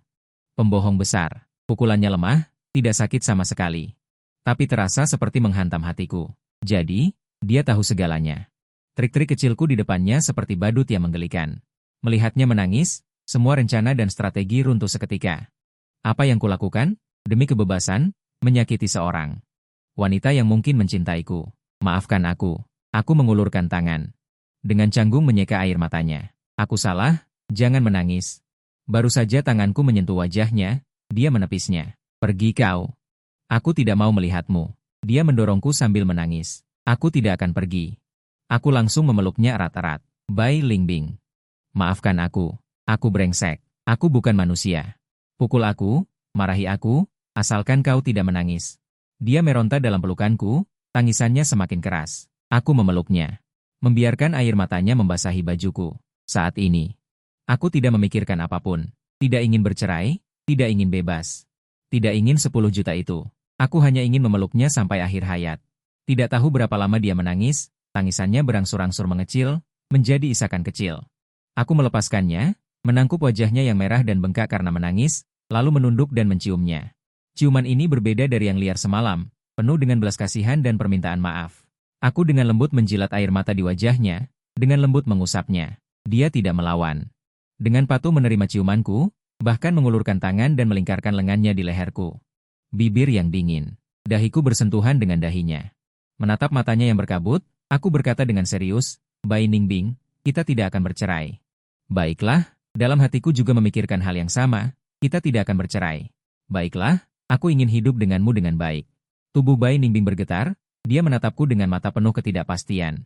Pembohong besar. Pukulannya lemah, tidak sakit sama sekali. Tapi terasa seperti menghantam hatiku. Jadi, dia tahu segalanya. Trik-trik kecilku di depannya seperti badut yang menggelikan. Melihatnya menangis, semua rencana dan strategi runtuh seketika. Apa yang kulakukan? Demi kebebasan, menyakiti seorang wanita yang mungkin mencintaiku. Maafkan aku. Aku mengulurkan tangan. Dengan canggung menyeka air matanya. Aku salah, jangan menangis. Baru saja tanganku menyentuh wajahnya, dia menepisnya. Pergi kau. Aku tidak mau melihatmu. Dia mendorongku sambil menangis. Aku tidak akan pergi. Aku langsung memeluknya erat-erat. Bai Lingbing. Maafkan aku. Aku brengsek. Aku bukan manusia. Pukul aku, marahi aku, asalkan kau tidak menangis. Dia meronta dalam pelukanku, tangisannya semakin keras. Aku memeluknya. Membiarkan air matanya membasahi bajuku. Saat ini, aku tidak memikirkan apapun. Tidak ingin bercerai, tidak ingin bebas. Tidak ingin 10 juta itu. Aku hanya ingin memeluknya sampai akhir hayat. Tidak tahu berapa lama dia menangis, tangisannya berangsur-angsur mengecil, menjadi isakan kecil. Aku melepaskannya, menangkup wajahnya yang merah dan bengkak karena menangis, lalu menunduk dan menciumnya. Ciuman ini berbeda dari yang liar semalam, penuh dengan belas kasihan dan permintaan maaf. Aku dengan lembut menjilat air mata di wajahnya, dengan lembut mengusapnya. Dia tidak melawan. Dengan patuh menerima ciumanku, bahkan mengulurkan tangan dan melingkarkan lengannya di leherku. Bibir yang dingin. Dahiku bersentuhan dengan dahinya. Menatap matanya yang berkabut, aku berkata dengan serius, Bai Ningbing, kita tidak akan bercerai. Baiklah, dalam hatiku juga memikirkan hal yang sama, kita tidak akan bercerai. Baiklah, aku ingin hidup denganmu dengan baik. Tubuh Bai Ningbing bergetar, dia menatapku dengan mata penuh ketidakpastian.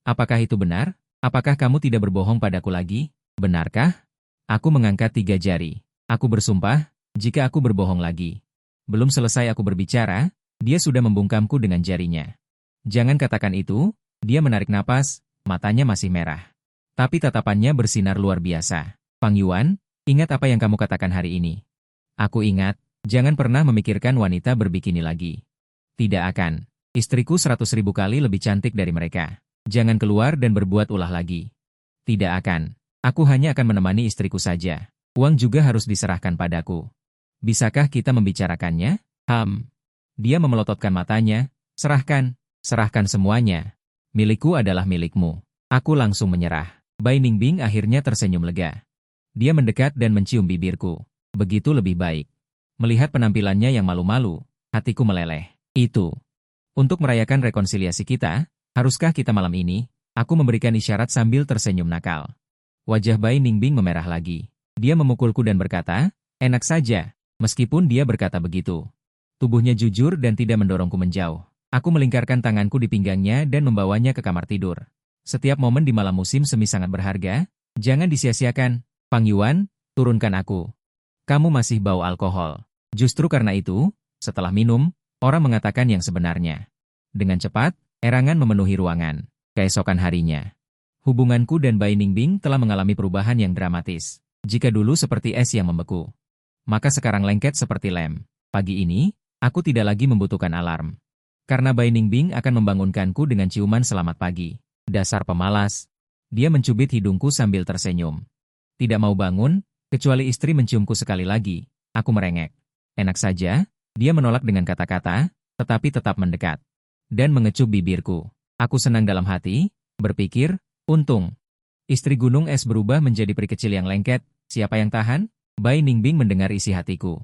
Apakah itu benar? Apakah kamu tidak berbohong padaku lagi? Benarkah? Aku mengangkat 3 jari. Aku bersumpah, jika aku berbohong lagi. Belum selesai aku berbicara, dia sudah membungkamku dengan jarinya. Jangan katakan itu, dia menarik napas, matanya masih merah. Tapi tatapannya bersinar luar biasa. Fang Yuan, ingat apa yang kamu katakan hari ini. Aku ingat, jangan pernah memikirkan wanita berbikini lagi. Tidak akan. Istriku 100.000 kali lebih cantik dari mereka. Jangan keluar dan berbuat ulah lagi. Tidak akan. Aku hanya akan menemani istriku saja. Uang juga harus diserahkan padaku. Bisakah kita membicarakannya? Dia memelototkan matanya. Serahkan. Serahkan semuanya. Milikku adalah milikmu. Aku langsung menyerah. Bai Ningbing akhirnya tersenyum lega. Dia mendekat dan mencium bibirku. Begitu lebih baik. Melihat penampilannya yang malu-malu, hatiku meleleh. Itu. Untuk merayakan rekonsiliasi kita, haruskah kita malam ini? Aku memberikan isyarat sambil tersenyum nakal. Wajah Bai Ningbing memerah lagi. Dia memukulku dan berkata, enak saja, meskipun dia berkata begitu. Tubuhnya jujur dan tidak mendorongku menjauh. Aku melingkarkan tanganku di pinggangnya dan membawanya ke kamar tidur. Setiap momen di malam musim semi sangat berharga, jangan disia-siakan. Fang Yuan, turunkan aku. Kamu masih bau alkohol. Justru karena itu, setelah minum, orang mengatakan yang sebenarnya. Dengan cepat, erangan memenuhi ruangan. Keesokan harinya, hubunganku dan Bai Ningbing telah mengalami perubahan yang dramatis. Jika dulu seperti es yang membeku, maka sekarang lengket seperti lem. Pagi ini, aku tidak lagi membutuhkan alarm. Karena Bai Ningbing akan membangunkanku dengan ciuman selamat pagi. Dasar pemalas. Dia mencubit hidungku sambil tersenyum. Tidak mau bangun, kecuali istri menciumku sekali lagi. Aku merengek. Enak saja, dia menolak dengan kata-kata, tetapi tetap mendekat. Dan mengecup bibirku. Aku senang dalam hati, berpikir, untung. Istri gunung es berubah menjadi peri kecil yang lengket, siapa yang tahan? Bai Ningbing mendengar isi hatiku.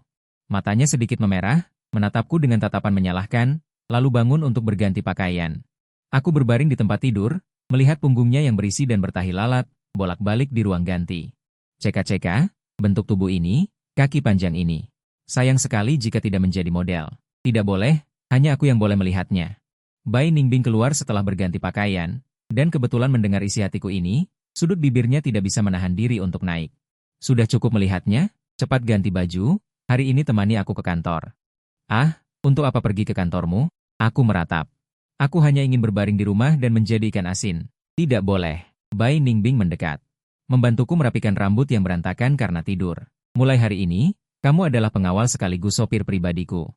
Matanya sedikit memerah, menatapku dengan tatapan menyalahkan, lalu bangun untuk berganti pakaian. Aku berbaring di tempat tidur, melihat punggungnya yang berisi dan bertahi lalat, bolak-balik di ruang ganti. Ceka-ceka, bentuk tubuh ini, kaki panjang ini. Sayang sekali jika tidak menjadi model. Tidak boleh, hanya aku yang boleh melihatnya. Bai Ningbing keluar setelah berganti pakaian, dan kebetulan mendengar isi hatiku ini, sudut bibirnya tidak bisa menahan diri untuk naik. Sudah cukup melihatnya, cepat ganti baju, hari ini temani aku ke kantor. Ah, untuk apa pergi ke kantormu? Aku meratap. Aku hanya ingin berbaring di rumah dan menjadi ikan asin. Tidak boleh. Bai Ningbing mendekat. Membantuku merapikan rambut yang berantakan karena tidur. Mulai hari ini, kamu adalah pengawal sekaligus sopir pribadiku.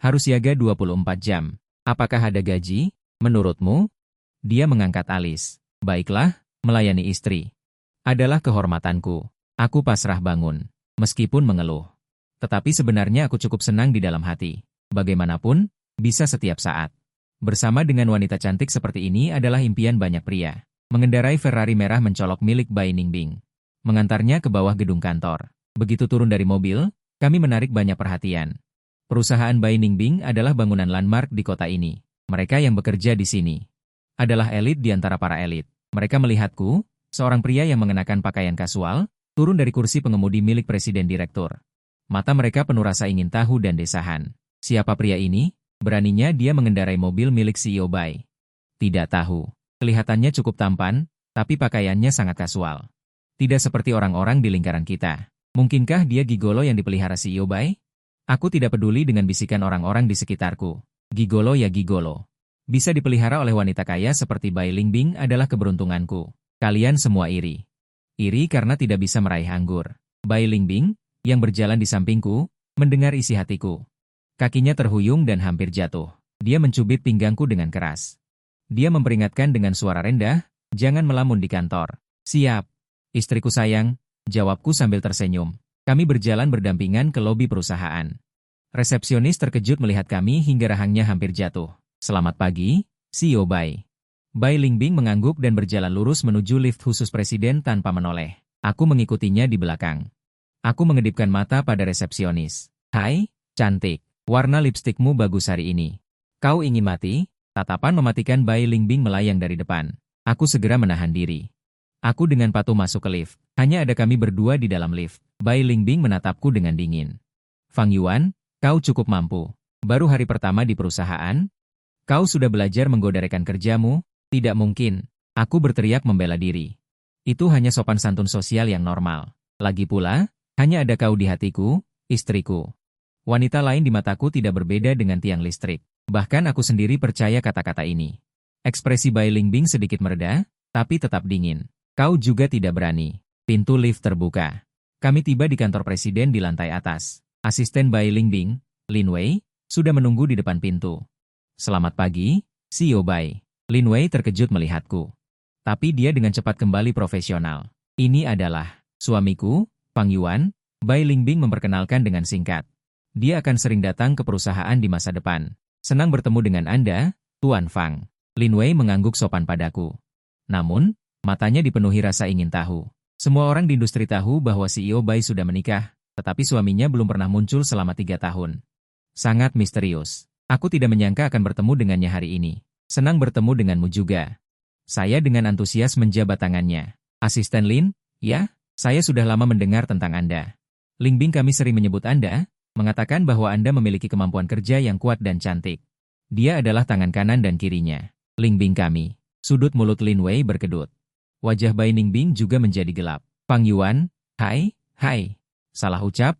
Harus siaga 24 jam. Apakah ada gaji? Menurutmu? Dia mengangkat alis. Baiklah, melayani istri. Adalah kehormatanku. Aku pasrah bangun. Meskipun mengeluh. Tetapi sebenarnya aku cukup senang di dalam hati. Bagaimanapun, bisa setiap saat. Bersama dengan wanita cantik seperti ini adalah impian banyak pria. Mengendarai Ferrari merah mencolok milik Bai Ningbing. mengantarnya ke bawah gedung kantor. Begitu turun dari mobil, kami menarik banyak perhatian. Perusahaan Bai Ningbing adalah bangunan landmark di kota ini. Mereka yang bekerja di sini adalah elit di antara para elit. Mereka melihatku, seorang pria yang mengenakan pakaian kasual, turun dari kursi pengemudi milik presiden direktur. Mata mereka penuh rasa ingin tahu dan desahan. Siapa pria ini? Beraninya dia mengendarai mobil milik CEO Bai. Tidak tahu. Kelihatannya cukup tampan, tapi pakaiannya sangat kasual. Tidak seperti orang-orang di lingkaran kita. Mungkinkah dia gigolo yang dipelihara CEO Bai? Aku tidak peduli dengan bisikan orang-orang di sekitarku. Gigolo ya gigolo. Bisa dipelihara oleh wanita kaya seperti Bai Lingbing adalah keberuntunganku. Kalian semua iri. Iri karena tidak bisa meraih anggur. Bai Lingbing, yang berjalan di sampingku, mendengar isi hatiku. Kakinya terhuyung dan hampir jatuh. Dia mencubit pinggangku dengan keras. Dia memperingatkan dengan suara rendah, jangan melamun di kantor. Siap. Istriku sayang, jawabku sambil tersenyum. Kami berjalan berdampingan ke lobi perusahaan. Resepsionis terkejut melihat kami hingga rahangnya hampir jatuh. Selamat pagi, CEO Bai. Bai Lingbing mengangguk dan berjalan lurus menuju lift khusus presiden tanpa menoleh. Aku mengikutinya di belakang. Aku mengedipkan mata pada resepsionis. Hai, cantik. Warna lipstikmu bagus hari ini. Kau ingin mati? Tatapan mematikan Bai Lingbing melayang dari depan. Aku segera menahan diri. Aku dengan patuh masuk ke lift. Hanya ada kami berdua di dalam lift. Bai Lingbing menatapku dengan dingin. Fang Yuan, kau cukup mampu. Baru hari pertama di perusahaan? Kau sudah belajar menggoda rekan kerjamu? Tidak mungkin. Aku berteriak membela diri. Itu hanya sopan santun sosial yang normal. Lagi pula, hanya ada kau di hatiku, istriku. Wanita lain di mataku tidak berbeda dengan tiang listrik. Bahkan aku sendiri percaya kata-kata ini. Ekspresi Bai Lingbing sedikit mereda, tapi tetap dingin. Kau juga tidak berani. Pintu lift terbuka. Kami tiba di kantor presiden di lantai atas. Asisten Bai Lingbing, Lin Wei, sudah menunggu di depan pintu. Selamat pagi, CEO Bai. Lin Wei terkejut melihatku. Tapi dia dengan cepat kembali profesional. Ini adalah suamiku, Fang Yuan. Bai Lingbing memperkenalkan dengan singkat. Dia akan sering datang ke perusahaan di masa depan. Senang bertemu dengan Anda, Tuan Fang. Lin Wei mengangguk sopan padaku. Namun, matanya dipenuhi rasa ingin tahu. Semua orang di industri tahu bahwa CEO Bai sudah menikah, tetapi suaminya belum pernah muncul selama 3 tahun. Sangat misterius. Aku tidak menyangka akan bertemu dengannya hari ini. Senang bertemu denganmu juga. Saya dengan antusias menjabat tangannya. Asisten Lin, ya, saya sudah lama mendengar tentang Anda. Lingbing kami sering menyebut Anda, mengatakan bahwa Anda memiliki kemampuan kerja yang kuat dan cantik. Dia adalah tangan kanan dan kirinya. Lingbing kami. Sudut mulut Lin Wei berkedut. Wajah Bai Ningbing juga menjadi gelap. Fang Yuan, hai. Salah ucap.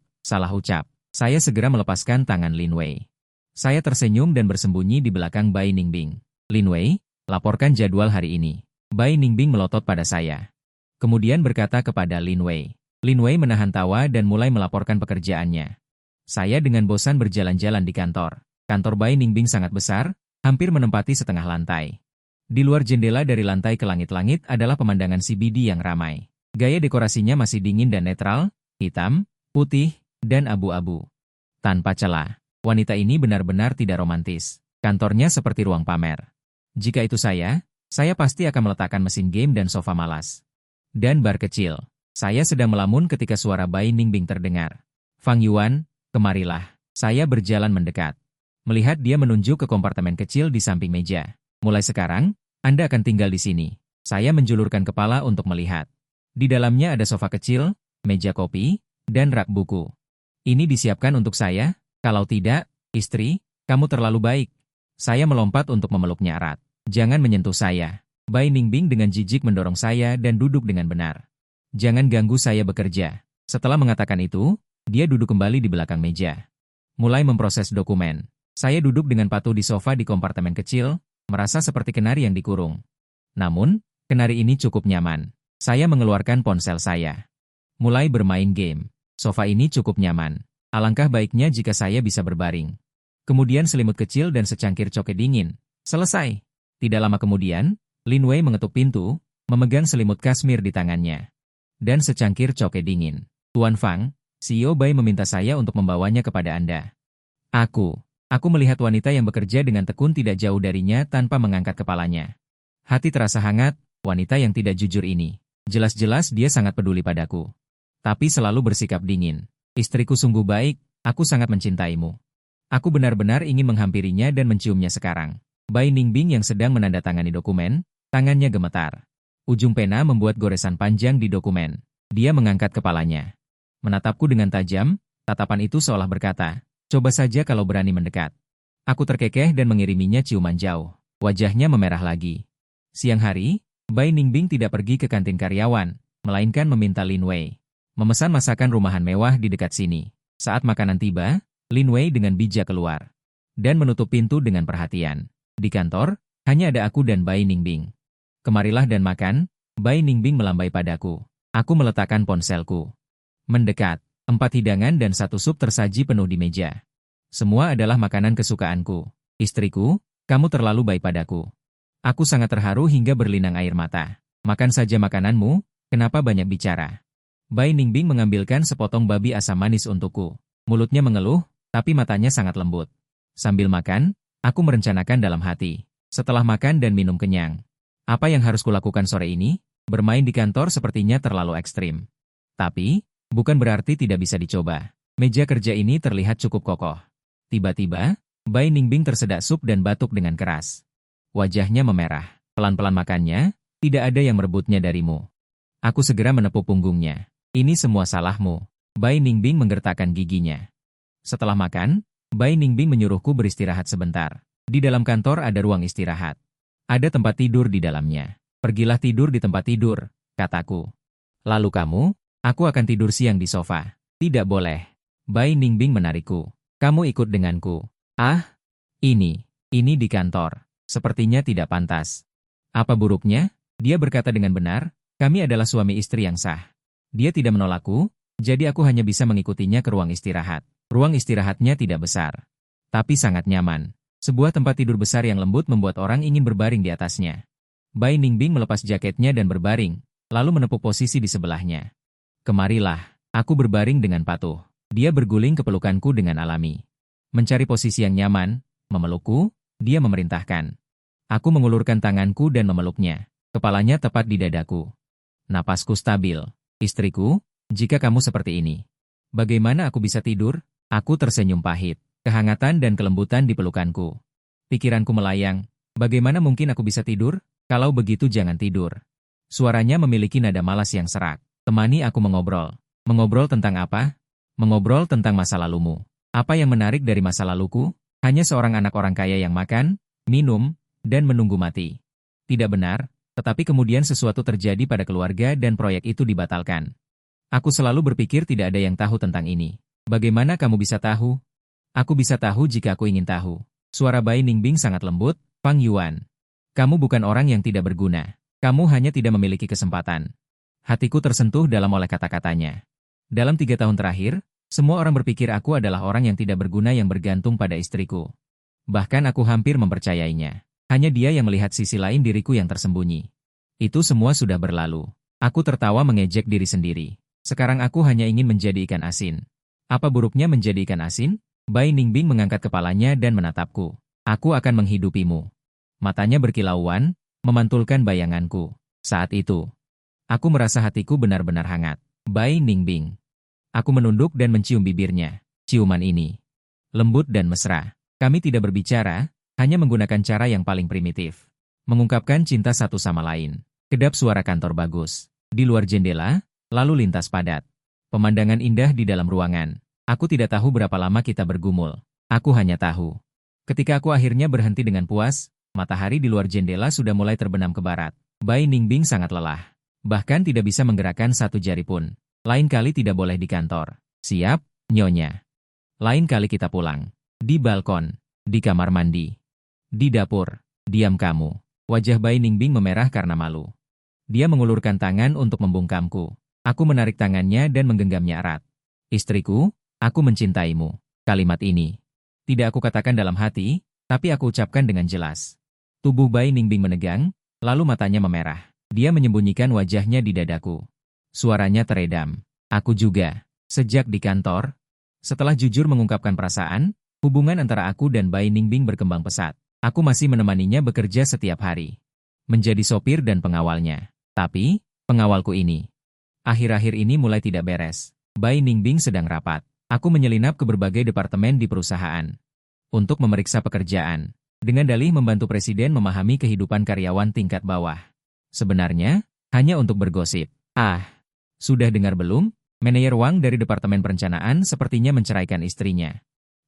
Saya segera melepaskan tangan Lin Wei. Saya tersenyum dan bersembunyi di belakang Bai Ningbing. Lin Wei, laporkan jadwal hari ini. Bai Ningbing melotot pada saya. Kemudian berkata kepada Lin Wei. Lin Wei menahan tawa dan mulai melaporkan pekerjaannya. Saya dengan bosan berjalan-jalan di kantor. Kantor Bai Ningbing sangat besar, hampir menempati setengah lantai. Di luar jendela dari lantai ke langit-langit adalah pemandangan CBD yang ramai. Gaya dekorasinya masih dingin dan netral, hitam, putih, dan abu-abu. Tanpa celah, wanita ini benar-benar tidak romantis. Kantornya seperti ruang pamer. Jika itu saya pasti akan meletakkan mesin game dan sofa malas. Dan bar kecil. Saya sedang melamun ketika suara Bai Ningbing terdengar. Fang Yuan, kemarilah. Saya berjalan mendekat. Melihat dia menunjuk ke kompartemen kecil di samping meja. Mulai sekarang, Anda akan tinggal di sini. Saya menjulurkan kepala untuk melihat. Di dalamnya ada sofa kecil, meja kopi, dan rak buku. Ini disiapkan untuk saya? Kalau tidak, istri, kamu terlalu baik. Saya melompat untuk memeluknya erat. Jangan menyentuh saya. Bai Ningbing dengan jijik mendorong saya dan duduk dengan benar. Jangan ganggu saya bekerja. Setelah mengatakan itu, dia duduk kembali di belakang meja. Mulai memproses dokumen. Saya duduk dengan patuh di sofa di kompartemen kecil, merasa seperti kenari yang dikurung. Namun, kenari ini cukup nyaman. Saya mengeluarkan ponsel saya. Mulai bermain game. Sofa ini cukup nyaman. Alangkah baiknya jika saya bisa berbaring. Kemudian selimut kecil dan secangkir coke dingin. Selesai. Tidak lama kemudian, Lin Wei mengetuk pintu, memegang selimut kasmir di tangannya. Dan secangkir coke dingin. Tuan Fang, CEO Bai meminta saya untuk membawanya kepada Anda. Aku melihat wanita yang bekerja dengan tekun tidak jauh darinya tanpa mengangkat kepalanya. Hati terasa hangat, wanita yang tidak jujur ini. Jelas-jelas dia sangat peduli padaku. Tapi selalu bersikap dingin. Istriku sungguh baik, aku sangat mencintaimu. Aku benar-benar ingin menghampirinya dan menciumnya sekarang. Bai Ningbing yang sedang menandatangani dokumen, tangannya gemetar. Ujung pena membuat goresan panjang di dokumen. Dia mengangkat kepalanya. Menatapku dengan tajam, tatapan itu seolah berkata, coba saja kalau berani mendekat. Aku terkekeh dan mengiriminya ciuman jauh. Wajahnya memerah lagi. Siang hari, Bai Ningbing tidak pergi ke kantin karyawan, melainkan meminta Lin Wei memesan masakan rumahan mewah di dekat sini. Saat makanan tiba, Lin Wei dengan bijak keluar dan menutup pintu dengan perhatian. Di kantor, hanya ada aku dan Bai Ningbing. Kemarilah dan makan, Bai Ningbing melambai padaku. Aku meletakkan ponselku. Mendekat, 4 hidangan dan 1 sup tersaji penuh di meja. Semua adalah makanan kesukaanku. Istriku, kamu terlalu baik padaku. Aku sangat terharu hingga berlinang air mata. Makan saja makananmu, kenapa banyak bicara? Bai Ningbing mengambilkan sepotong babi asam manis untukku. Mulutnya mengeluh, tapi matanya sangat lembut. Sambil makan, aku merencanakan dalam hati. Setelah makan dan minum kenyang, apa yang harus kulakukan sore ini? Bermain di kantor sepertinya terlalu ekstrim. Tapi, bukan berarti tidak bisa dicoba. Meja kerja ini terlihat cukup kokoh. Tiba-tiba, Bai Ningbing tersedak sup dan batuk dengan keras. Wajahnya memerah. Pelan-pelan makannya, tidak ada yang merebutnya darimu. Aku segera menepuk punggungnya. Ini semua salahmu. Bai Ningbing menggertakkan giginya. Setelah makan, Bai Ningbing menyuruhku beristirahat sebentar. Di dalam kantor ada ruang istirahat. Ada tempat tidur di dalamnya. Pergilah tidur di tempat tidur, kataku. Lalu kamu? Aku akan tidur siang di sofa. Tidak boleh. Bai Ningbing menarikku. Kamu ikut denganku. Ah, ini di kantor. Sepertinya tidak pantas. Apa buruknya? Dia berkata dengan benar, kami adalah suami istri yang sah. Dia tidak menolakku, jadi aku hanya bisa mengikutinya ke ruang istirahat. Ruang istirahatnya tidak besar, tapi sangat nyaman. Sebuah tempat tidur besar yang lembut membuat orang ingin berbaring di atasnya. Bai Ningbing melepas jaketnya dan berbaring, lalu menepuk posisi di sebelahnya. Kemarilah, aku berbaring dengan patuh. Dia berguling ke pelukanku dengan alami. Mencari posisi yang nyaman, memelukku, dia memerintahkan. Aku mengulurkan tanganku dan memeluknya. Kepalanya tepat di dadaku. Napasku stabil. Istriku, jika kamu seperti ini, bagaimana aku bisa tidur? Aku tersenyum pahit. Kehangatan dan kelembutan di pelukanku. Pikiranku melayang. Bagaimana mungkin aku bisa tidur? Kalau begitu jangan tidur. Suaranya memiliki nada malas yang serak. Temani aku mengobrol. Mengobrol tentang apa? Mengobrol tentang masa lalumu. Apa yang menarik dari masa laluku? Hanya seorang anak orang kaya yang makan, minum, dan menunggu mati. Tidak benar, tetapi kemudian sesuatu terjadi pada keluarga dan proyek itu dibatalkan. Aku selalu berpikir tidak ada yang tahu tentang ini. Bagaimana kamu bisa tahu? Aku bisa tahu jika aku ingin tahu. Suara Bai Ningbing sangat lembut, Fang Yuan. Kamu bukan orang yang tidak berguna. Kamu hanya tidak memiliki kesempatan. Hatiku tersentuh dalam oleh kata-katanya. Dalam 3 tahun terakhir, semua orang berpikir aku adalah orang yang tidak berguna yang bergantung pada istriku. Bahkan aku hampir mempercayainya. Hanya dia yang melihat sisi lain diriku yang tersembunyi. Itu semua sudah berlalu. Aku tertawa mengejek diri sendiri. Sekarang aku hanya ingin menjadi ikan asin. Apa buruknya menjadi ikan asin? Bai Ningbing mengangkat kepalanya dan menatapku. Aku akan menghidupimu. Matanya berkilauan, memantulkan bayanganku. Saat itu, aku merasa hatiku benar-benar hangat. Bai Ningbing. Aku menunduk dan mencium bibirnya. Ciuman ini lembut dan mesra. Kami tidak berbicara, hanya menggunakan cara yang paling primitif. Mengungkapkan cinta satu sama lain. Kedap suara kantor bagus. Di luar jendela, lalu lintas padat. Pemandangan indah di dalam ruangan. Aku tidak tahu berapa lama kita bergumul. Aku hanya tahu. Ketika aku akhirnya berhenti dengan puas, matahari di luar jendela sudah mulai terbenam ke barat. Bai Ningbing sangat lelah. Bahkan tidak bisa menggerakkan satu jari pun. Lain kali tidak boleh di kantor. Siap, Nyonya. Lain kali kita pulang. Di balkon. Di kamar mandi. Di dapur. Diam kamu. Wajah Bai Ningbing memerah karena malu. Dia mengulurkan tangan untuk membungkamku. Aku menarik tangannya dan menggenggamnya erat. Istriku, aku mencintaimu. Kalimat ini tidak aku katakan dalam hati, tapi aku ucapkan dengan jelas. Tubuh Bai Ningbing menegang, lalu matanya memerah. Dia menyembunyikan wajahnya di dadaku. Suaranya teredam. Aku juga. Sejak di kantor, setelah jujur mengungkapkan perasaan, hubungan antara aku dan Bai Ningbing berkembang pesat. Aku masih menemaninya bekerja setiap hari. Menjadi sopir dan pengawalnya. Tapi, Pengawalku ini. Akhir-akhir ini mulai tidak beres. Bai Ningbing sedang rapat. Aku menyelinap ke berbagai departemen di perusahaan untuk memeriksa pekerjaan, dengan dalih membantu presiden memahami kehidupan karyawan tingkat bawah. Sebenarnya, hanya untuk bergosip. Sudah dengar belum? Manajer Wang dari Departemen Perencanaan sepertinya menceraikan istrinya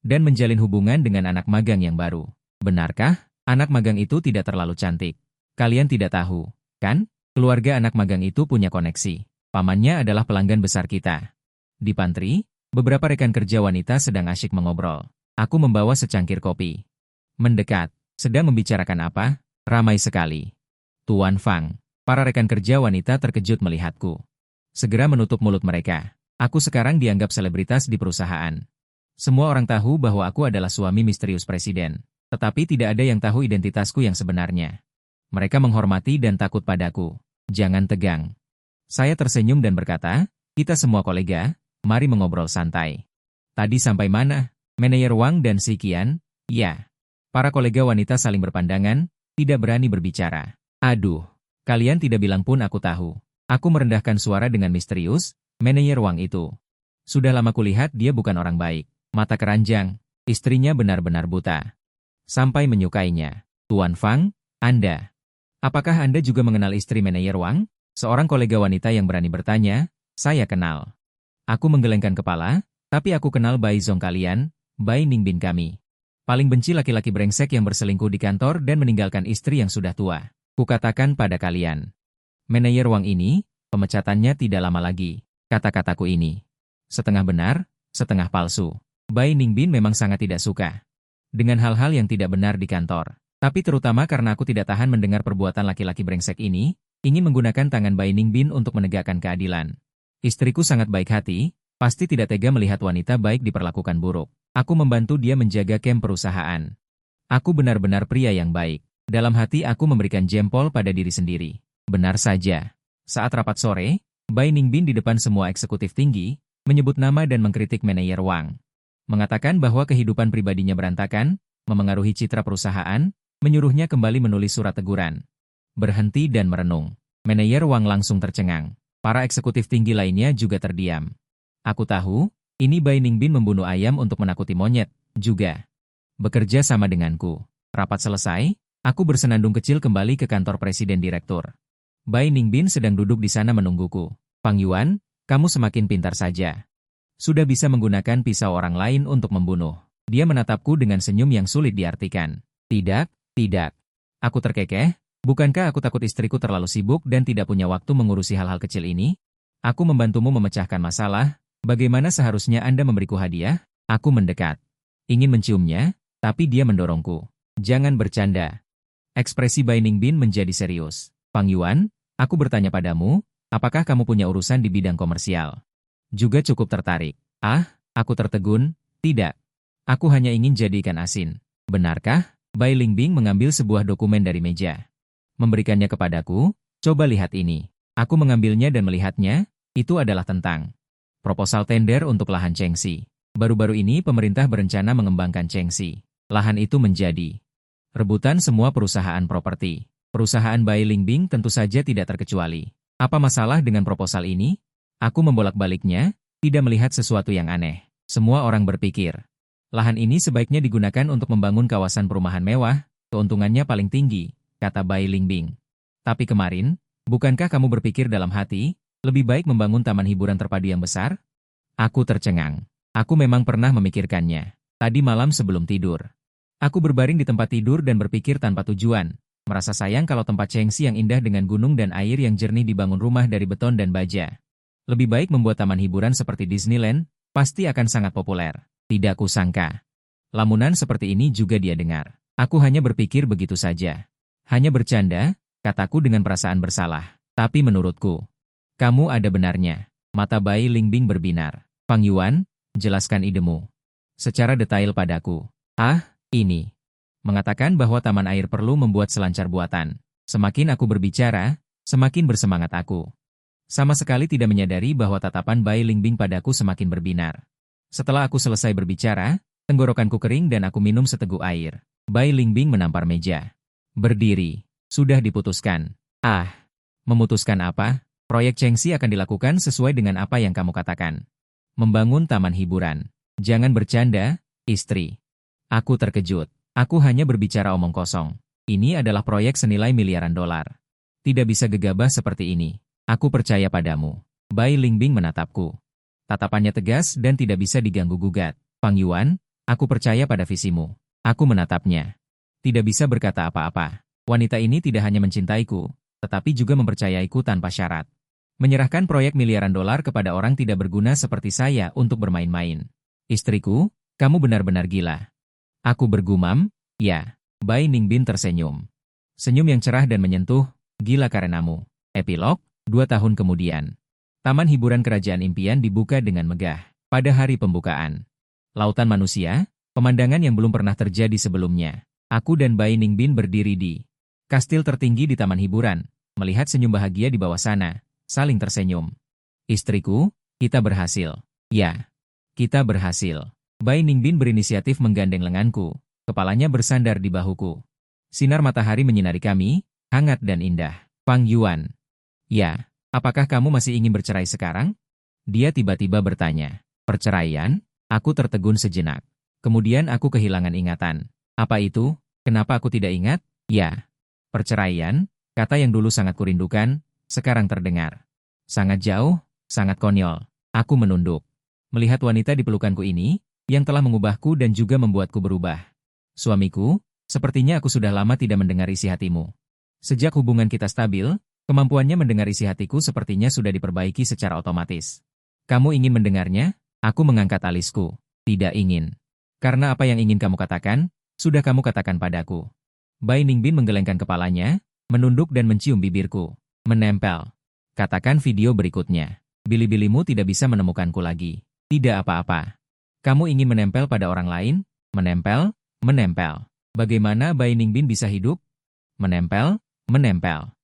dan menjalin hubungan dengan anak magang yang baru. Benarkah? Anak magang itu tidak terlalu cantik. Kalian tidak tahu, kan? Keluarga anak magang itu punya koneksi. Pamannya adalah pelanggan besar kita. Di pantry, beberapa rekan kerja wanita sedang asyik mengobrol. Aku membawa secangkir kopi. Mendekat. Sedang membicarakan apa? Ramai sekali. Tuan Fang. Para rekan kerja wanita terkejut melihatku. Segera menutup mulut mereka. Aku sekarang dianggap selebritas di perusahaan. Semua orang tahu bahwa aku adalah suami misterius presiden. Tetapi tidak ada yang tahu identitasku yang sebenarnya. Mereka menghormati dan takut padaku. Jangan tegang. Saya tersenyum dan berkata, kita semua kolega, mari mengobrol santai. Tadi sampai mana? Manajer Wang dan Si Qian? Ya. Para kolega wanita saling berpandangan, tidak berani berbicara. Aduh, kalian tidak bilang pun aku tahu. Aku merendahkan suara dengan misterius, manajer Wang itu. Sudah lama kulihat dia bukan orang baik. Mata keranjang, istrinya benar-benar buta. Sampai menyukainya. Tuan Fang, Anda. Apakah Anda juga mengenal istri manajer Wang? Seorang kolega wanita yang berani bertanya, saya kenal. Aku menggelengkan kepala, tapi aku kenal Bai Zong kalian, Bai Ningbin kami. Paling benci laki-laki brengsek yang berselingkuh di kantor dan meninggalkan istri yang sudah tua. Kukatakan pada kalian. Manajer Wang ini, pemecatannya tidak lama lagi. Kata-kataku ini. Setengah benar, setengah palsu. Bai Ningbin memang sangat tidak suka dengan hal-hal yang tidak benar di kantor. Tapi terutama karena aku tidak tahan mendengar perbuatan laki-laki brengsek ini, ingin menggunakan tangan Bai Ningbin untuk menegakkan keadilan. Istriku sangat baik hati, pasti tidak tega melihat wanita baik diperlakukan buruk. Aku membantu dia menjaga kem perusahaan. Aku benar-benar pria yang baik. Dalam hati aku memberikan jempol pada diri sendiri. Benar saja. Saat rapat sore, Bai Ningbin di depan semua eksekutif tinggi, menyebut nama dan mengkritik manajer Wang. Mengatakan bahwa kehidupan pribadinya berantakan, memengaruhi citra perusahaan, menyuruhnya kembali menulis surat teguran. Berhenti dan merenung. Manajer Wang langsung tercengang. Para eksekutif tinggi lainnya juga terdiam. Aku tahu, ini Bai Ningbin membunuh ayam untuk menakuti monyet, juga. Bekerja sama denganku. Rapat selesai, aku bersenandung kecil kembali ke kantor presiden direktur. Bai Ningbin sedang duduk di sana menungguku. Fang Yuan, kamu semakin pintar saja. Sudah bisa menggunakan pisau orang lain untuk membunuh. Dia menatapku dengan senyum yang sulit diartikan. Tidak, tidak. Aku terkekeh, bukankah aku takut istriku terlalu sibuk dan tidak punya waktu mengurusi hal-hal kecil ini? Aku membantumu memecahkan masalah, bagaimana seharusnya Anda memberiku hadiah? Aku mendekat. Ingin menciumnya, tapi dia mendorongku. Jangan bercanda. Ekspresi Bai Ningbin menjadi serius. Fang Yuan, aku bertanya padamu, apakah kamu punya urusan di bidang komersial? Juga cukup tertarik. Aku tertegun, tidak. Aku hanya ingin jadi ikan asin. Benarkah? Bai Ningbin mengambil sebuah dokumen dari meja. Memberikannya kepadaku, coba lihat ini. Aku mengambilnya dan melihatnya, itu adalah tentang proposal tender untuk lahan Chengxi. Baru-baru ini pemerintah berencana mengembangkan Chengxi. Lahan itu menjadi rebutan semua perusahaan properti. Perusahaan Bai Ningbin tentu saja tidak terkecuali. Apa masalah dengan proposal ini? Aku membolak-baliknya, tidak melihat sesuatu yang aneh. Semua orang berpikir, lahan ini sebaiknya digunakan untuk membangun kawasan perumahan mewah, keuntungannya paling tinggi, kata Bai Ningbin. Tapi kemarin, bukankah kamu berpikir dalam hati, lebih baik membangun taman hiburan terpadu yang besar? Aku tercengang. Aku memang pernah memikirkannya. Tadi malam sebelum tidur. Aku berbaring di tempat tidur dan berpikir tanpa tujuan. Merasa sayang kalau tempat Chengxi yang indah dengan gunung dan air yang jernih dibangun rumah dari beton dan baja. Lebih baik membuat taman hiburan seperti Disneyland, pasti akan sangat populer. Tidak kusangka. Lamunan seperti ini juga dia dengar. Aku hanya berpikir begitu saja. Hanya bercanda, kataku dengan perasaan bersalah. Tapi menurutku, kamu ada benarnya. Mata Bai Ningbin berbinar. Fang Yuan, jelaskan idemu secara detail padaku. Ini. Mengatakan bahwa taman air perlu membuat selancar buatan. Semakin aku berbicara, semakin bersemangat aku. Sama sekali tidak menyadari bahwa tatapan Bai Ningbin padaku semakin berbinar. Setelah aku selesai berbicara, tenggorokanku kering dan aku minum seteguk air. Bai Ningbin menampar meja. Berdiri. Sudah diputuskan. Memutuskan apa? Proyek Chengxi akan dilakukan sesuai dengan apa yang kamu katakan. Membangun taman hiburan. Jangan bercanda, istri. Aku terkejut. Aku hanya berbicara omong kosong. Ini adalah proyek senilai miliaran dolar. Tidak bisa gegabah seperti ini. Aku percaya padamu. Bai Lingbing menatapku. Tatapannya tegas dan tidak bisa diganggu-gugat. Fang Yuan, aku percaya pada visimu. Aku menatapnya. Tidak bisa berkata apa-apa. Wanita ini tidak hanya mencintaiku, tetapi juga mempercayaiku tanpa syarat. Menyerahkan proyek miliaran dolar kepada orang tidak berguna seperti saya untuk bermain-main. Istriku, kamu benar-benar gila. Aku bergumam, ya. Bai Ningbin tersenyum. Senyum yang cerah dan menyentuh, gila karenamu. Epilog, 2 tahun kemudian. Taman hiburan kerajaan impian dibuka dengan megah. Pada hari pembukaan. Lautan manusia, pemandangan yang belum pernah terjadi sebelumnya. Aku dan Bai Ningbin berdiri di kastil tertinggi di taman hiburan, melihat senyum bahagia di bawah sana, saling tersenyum. Istriku, kita berhasil. Ya, kita berhasil. Bai Ningbin berinisiatif menggandeng lenganku, kepalanya bersandar di bahuku. Sinar matahari menyinari kami, hangat dan indah. Fang Yuan. Ya, apakah kamu masih ingin bercerai sekarang? Dia tiba-tiba bertanya. Perceraian? Aku tertegun sejenak. Kemudian aku kehilangan ingatan. Apa itu? Kenapa aku tidak ingat? Ya. Perceraian, kata yang dulu sangat kurindukan, sekarang terdengar. Sangat jauh, sangat konyol. Aku menunduk. Melihat wanita di pelukanku ini, yang telah mengubahku dan juga membuatku berubah. Suamiku, sepertinya aku sudah lama tidak mendengar isi hatimu. Sejak hubungan kita stabil, kemampuannya mendengar isi hatiku sepertinya sudah diperbaiki secara otomatis. Kamu ingin mendengarnya? Aku mengangkat alisku. Tidak ingin. Karena apa yang ingin kamu katakan, sudah kamu katakan padaku. Bai Ningbin menggelengkan kepalanya, menunduk dan mencium bibirku. Menempel. Katakan video berikutnya. Bili-bilimu tidak bisa menemukanku lagi. Tidak apa-apa. Kamu ingin menempel pada orang lain? Menempel? Menempel. Bagaimana Bai Ningbin bisa hidup? Menempel? Menempel.